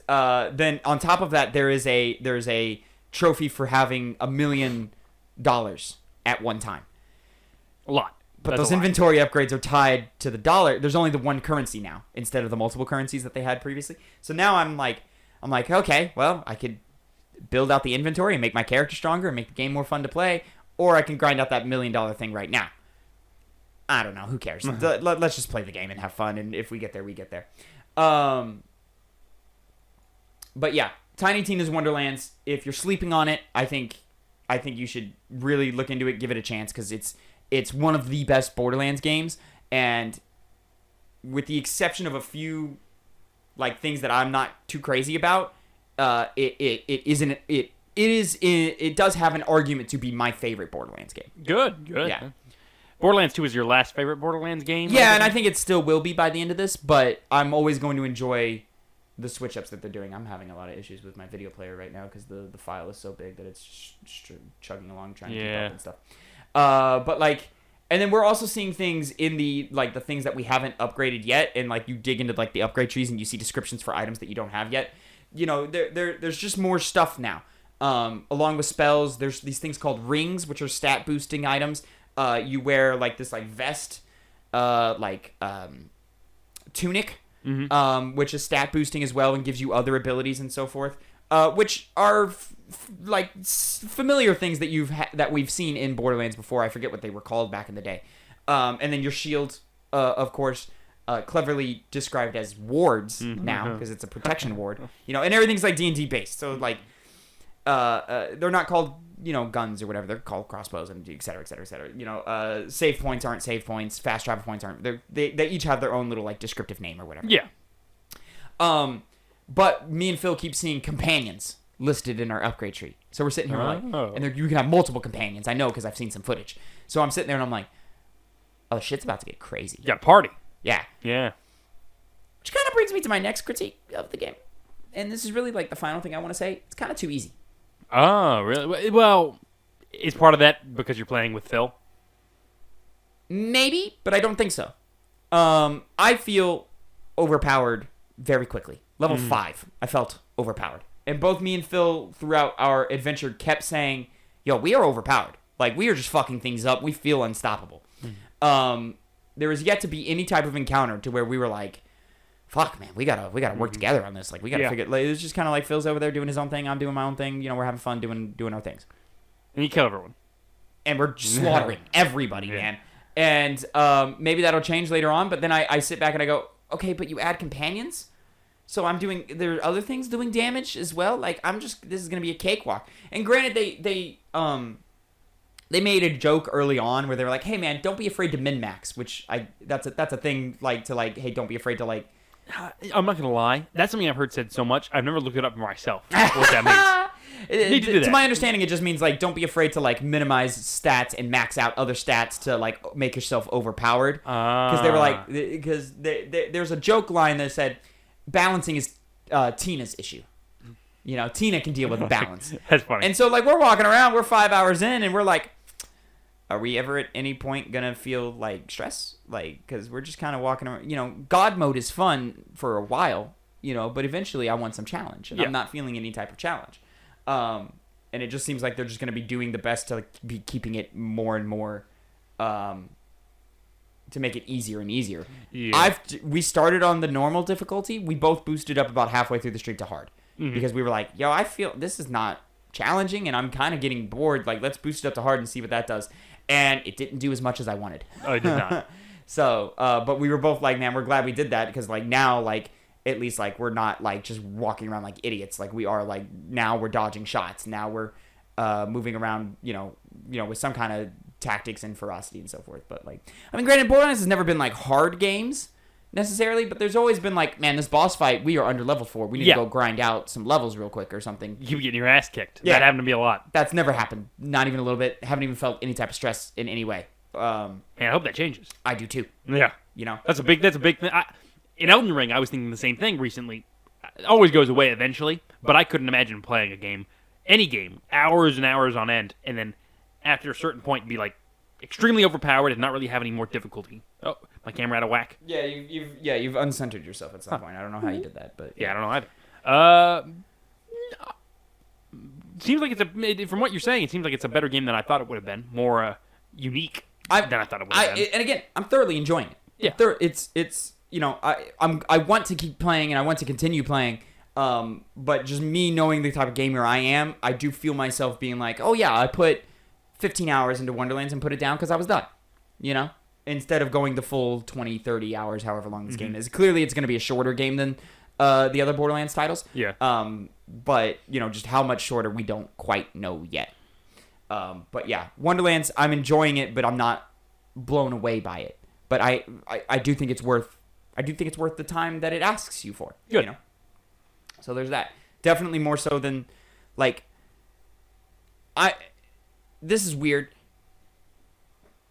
S1: then on top of that, there's a trophy for having $1 million at one time.
S2: A lot.
S1: But those inventory upgrades are tied to the dollar. There's only the one currency now instead of the multiple currencies that they had previously. So now I'm like, okay, well, I could build out the inventory and make my character stronger and make the game more fun to play, or I can grind out that $1 million thing right now. I don't know. Who cares? Let's just play the game and have fun, and if we get there, we get there. But yeah, Tiny Tina's Wonderlands. If you're sleeping on it, I think you should really look into it, give it a chance, because it's one of the best Borderlands games, and with the exception of a few like things that I'm not too crazy about, it does have an argument to be my favorite Borderlands game.
S2: Good.
S1: Yeah.
S2: Borderlands 2 is your last favorite Borderlands game?
S1: Yeah, and I think it still will be by the end of this, but I'm always going to enjoy the switch ups that they're doing. I'm having a lot of issues with my video player right now because the file is so big that it's chugging along trying to keep up and stuff. But like, and then we're also seeing things in the things that we haven't upgraded yet, and like you dig into like the upgrade trees and you see descriptions for items that you don't have yet. You know, there's just more stuff now. Along with spells, there's these things called rings, which are stat boosting items. You wear like this like vest, tunic.
S2: Mm-hmm.
S1: Which is stat boosting as well and gives you other abilities and so forth, which are familiar things that that we've seen in Borderlands before. I forget what they were called back in the day. And then your shield, of course, cleverly described as wards now because it's a protection ward. You know, and everything's like D&D based. So like, they're not called guns or whatever. They're called crossbows and et cetera, et cetera, et cetera. You know, save points aren't save points. Fast travel points aren't. They each have their own little like descriptive name or whatever.
S2: Yeah.
S1: But me and Phil keep seeing companions listed in our upgrade tree. So we're sitting here like,
S2: Oh.
S1: and you can have multiple companions. I know because I've seen some footage. So I'm sitting there and I'm like, oh, shit's about to get crazy.
S2: You got a party.
S1: Yeah.
S2: Yeah.
S1: Which kind of brings me to my next critique of the game. And this is really like the final thing I want to say. It's kind of too easy.
S2: Oh, really? Well, is part of that because you're playing with Phil?
S1: Maybe, but I don't think so. I feel overpowered very quickly. Level 5, I felt overpowered. And both me and Phil, throughout our adventure, kept saying, yo, we are overpowered. Like, we are just fucking things up. We feel unstoppable. There is yet to be any type of encounter to where we were like, fuck, man, we gotta work together on this. Like, we gotta figure. Like, it's just kind of like Phil's over there doing his own thing. I'm doing my own thing. You know, we're having fun doing our things.
S2: And you kill everyone.
S1: And we're slaughtering everybody, man. And maybe that'll change later on. But then I sit back and I go, okay, but you add companions, so there are other things doing damage as well. Like this is gonna be a cakewalk. And granted, they made a joke early on where they were like, hey man, don't be afraid to min max, which that's a thing hey, don't be afraid to like.
S2: I'm not gonna lie. That's something I've heard said so much. I've never looked it up for myself. What that means.
S1: To my understanding, it just means like don't be afraid to like minimize stats and max out other stats to like make yourself overpowered. Because they were like, there's a joke line that said balancing is Tina's issue. You know, Tina can deal with balance.
S2: That's funny.
S1: And so like we're walking around, we're 5 hours in, and we're like, are we ever at any point gonna feel like stress? Like, because we're just kind of walking around. You know, God mode is fun for a while, but eventually I want some challenge, and I'm not feeling any type of challenge. And it just seems like they're just gonna be doing the best to be keeping it more and more, to make it easier and easier.
S2: Yeah.
S1: We started on the normal difficulty. We both boosted up about halfway through the streak to hard because we were like, yo, I feel this is not challenging, and I'm kind of getting bored. Like, let's boost it up to hard and see what that does. And it didn't do as much as I wanted.
S2: Oh, it did not.
S1: So, but we were both like, man, we're glad we did that because, like, now, like, at least, like, we're not, like, just walking around like idiots. Like, we are, like, now we're dodging shots. Now we're moving around, with some kind of tactics and ferocity and so forth. But, like, I mean, granted, Borderlands has never been, like, hard games necessarily, but there's always been, like, man, this boss fight, we are under level 4. We need to go grind out some levels real quick or something.
S2: You keep getting your ass kicked.
S1: Yeah.
S2: That happened to me a lot.
S1: That's never happened. Not even a little bit. Haven't even felt any type of stress in any way.
S2: Man, I hope that changes.
S1: I do too.
S2: Yeah. That's a big thing. In Elden Ring, I was thinking the same thing recently. It always goes away eventually, but I couldn't imagine playing any game, hours and hours on end, and then after a certain point be like extremely overpowered and not really have any more difficulty. Oh, my camera out of whack.
S1: Yeah, you've uncentered yourself at some point. I don't know how you did that, but
S2: yeah, I don't know either. Seems like from what you're saying, it seems like it's a better game than I thought it would have been. More unique than I thought it would have been.
S1: And again, I'm thoroughly enjoying it.
S2: Yeah,
S1: it's I want to keep playing and I want to continue playing. But just me knowing the type of gamer I am, I do feel myself being like, oh yeah, I put 15 hours into Wonderlands and put it down because I was done. Instead of going the full 20, 30 hours, however long this game is. Clearly, it's going to be a shorter game than the other Borderlands titles.
S2: Yeah.
S1: But, just how much shorter, we don't quite know yet. But yeah, Wonderlands, I'm enjoying it, but I'm not blown away by it. But I do think it's worth the time that it asks you for.
S2: Good.
S1: So there's that. Definitely more so than, like, this is weird.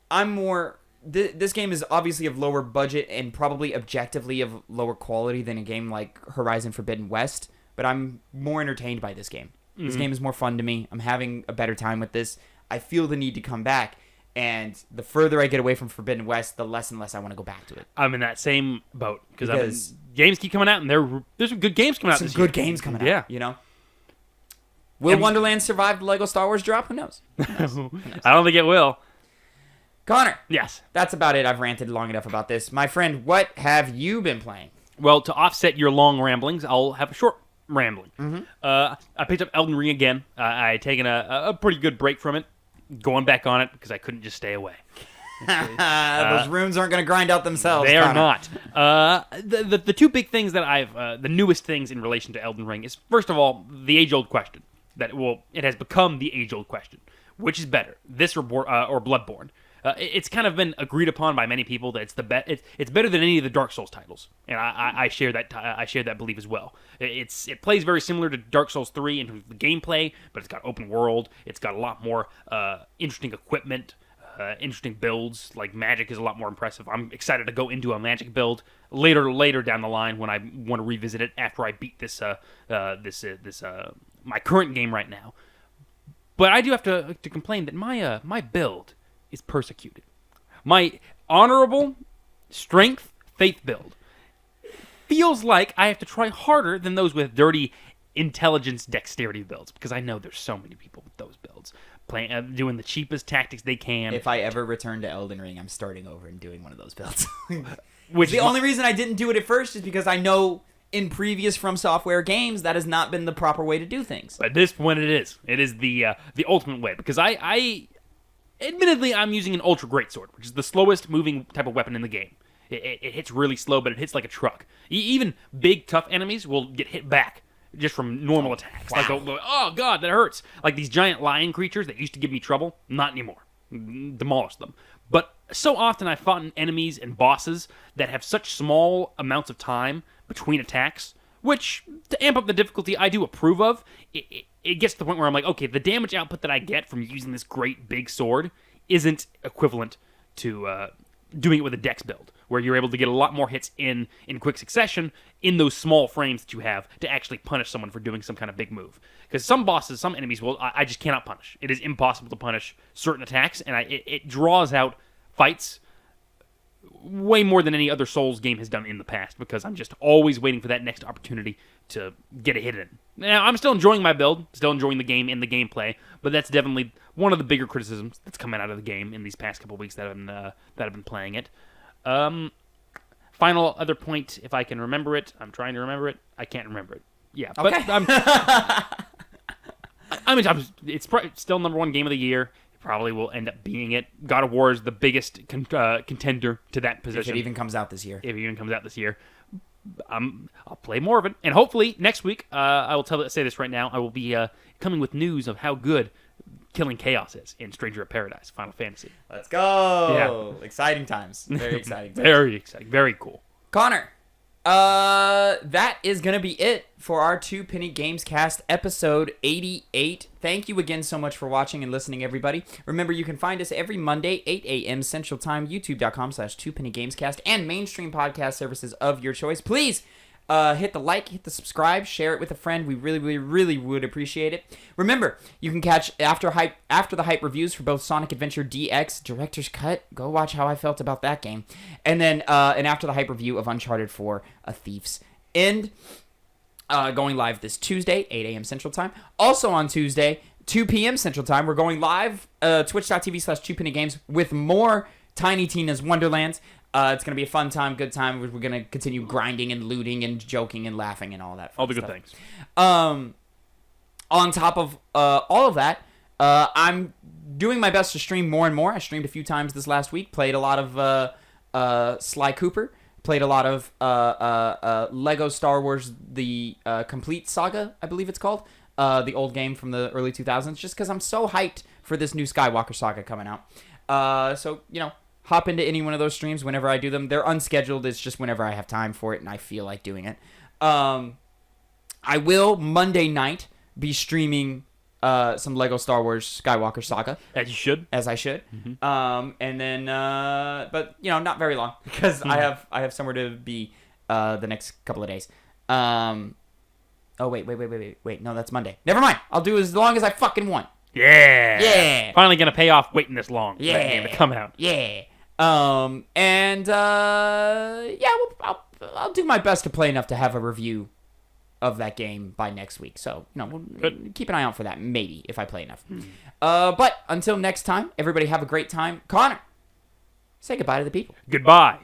S1: I'm more this game is obviously of lower budget and probably objectively of lower quality than a game like Horizon Forbidden West, but I'm more entertained by this game. This game is more fun to me. I'm having a better time with this. I feel the need to come back, and the further I get away from Forbidden West, the less and less I want to go back to it.
S2: I'm in that same boat because games keep coming out, and there's some good games coming out.
S1: Some good games coming out.
S2: Yeah,
S1: you know. Will Wonderlands survive the Lego Star Wars drop? Who knows?
S2: I don't think it will.
S1: Connor.
S2: Yes.
S1: That's about it. I've ranted long enough about this. My friend, what have you been playing?
S2: Well, to offset your long ramblings, I'll have a short rambling. I picked up Elden Ring again. I had taken a pretty good break from it, going back on it because I couldn't just stay away.
S1: Those runes aren't going to grind out themselves.
S2: They are
S1: Connor.
S2: not. The two big things that the newest things in relation to Elden Ring is, first of all, the age-old question. It has become the age-old question. Which is better, this or Bloodborne? It's kind of been agreed upon by many people that it's better than any of the Dark Souls titles, and I share that belief as well. It plays very similar to Dark Souls 3 in terms of the gameplay, but it's got open world. It's got a lot more interesting equipment, interesting builds. Like magic is a lot more impressive. I'm excited to go into a magic build later down the line when I want to revisit it after I beat this my current game right now. But I do have to complain that my build is persecuted. My honorable strength faith build feels like I have to try harder than those with dirty intelligence dexterity builds, because I know there's so many people with those builds doing the cheapest tactics they can.
S1: If I ever return to Elden Ring, I'm starting over and doing one of those builds.
S2: Which
S1: the only reason I didn't do it at first is because I know in previous From Software games that has not been the proper way to do things.
S2: At this point, it is. It is the ultimate way, because I admittedly, I'm using an Ultra Greatsword, which is the slowest moving type of weapon in the game. It hits really slow, but it hits like a truck. Even big, tough enemies will get hit back just from normal attacks.
S1: Wow.
S2: Like, oh god, that hurts. Like these giant lion creatures that used to give me trouble, not anymore. Demolished them. But so often I've fought enemies and bosses that have such small amounts of time between attacks, which, to amp up the difficulty, I do approve of. It gets to the point where I'm like, okay, the damage output that I get from using this great big sword isn't equivalent to doing it with a dex build, where you're able to get a lot more hits in quick succession in those small frames that you have to actually punish someone for doing some kind of big move. Because some bosses, some enemies, I just cannot punish. It is impossible to punish certain attacks, and it draws out fights way more than any other Souls game has done in the past, because I'm just always waiting for that next opportunity to get a hit in. Now, I'm still enjoying my build, still enjoying the game and the gameplay, but that's definitely one of the bigger criticisms that's coming out of the game in these past couple weeks that I've been playing it. Final other point, if I can remember it. I'm trying to remember it. I can't remember it. Yeah, but
S1: okay.
S2: it's still number one game of the year. Probably will end up being it. God of War is the biggest contender to that position.
S1: If it even comes out this year.
S2: I'll play more of it. And hopefully, next week, I will say this right now, I will be coming with news of how good Killing Chaos is in Stranger of Paradise, Final Fantasy.
S1: Let's go! Yeah. Exciting times. Very exciting times.
S2: Very exciting. Very cool.
S1: Connor, that is going to be it for our Two Penny Gamescast episode 88. Thank you again so much for watching and listening, everybody. Remember, you can find us every Monday, 8 a.m. Central Time, youtube.com/2pennygame.cast, and mainstream podcast services of your choice. Please hit the like, hit the subscribe, share it with a friend. We really would appreciate it. Remember, you can catch After the Hype reviews for both Sonic Adventure DX Director's Cut. Go watch how I felt about that game. And then an After the Hype review of Uncharted 4, A Thief's End. Going live this Tuesday, 8 a.m. Central Time. Also on Tuesday, 2 p.m. Central Time, we're going live, twitch.tv/2pennygames with more Tiny Tina's Wonderlands. It's going to be a fun time, good time. We're going to continue grinding and looting and joking and laughing and all that fun
S2: all the
S1: stuff.
S2: good things.
S1: On top of all of that, I'm doing my best to stream more and more. I streamed a few times this last week, played a lot of Sly Cooper, played a lot of Lego Star Wars, the Complete Saga, I believe it's called, the old game from the early 2000s, just because I'm so hyped for this new Skywalker Saga coming out. So, hop into any one of those streams whenever I do them. They're unscheduled. It's just whenever I have time for it and I feel like doing it. I will Monday night be streaming some Lego Star Wars Skywalker Saga.
S2: As you should.
S1: As I should. And then, but not very long because I have somewhere to be the next couple of days. Oh wait. No, that's Monday. Never mind. I'll do as long as I fucking want.
S2: Yeah. Finally gonna pay off waiting this long.
S1: Yeah.
S2: For that game to come out.
S1: Yeah. I'll do my best to play enough to have a review of that game by next week. So, we'll keep an eye out for that, maybe, if I play enough. But until next time, everybody have a great time. Connor, say goodbye to the people.
S2: Goodbye.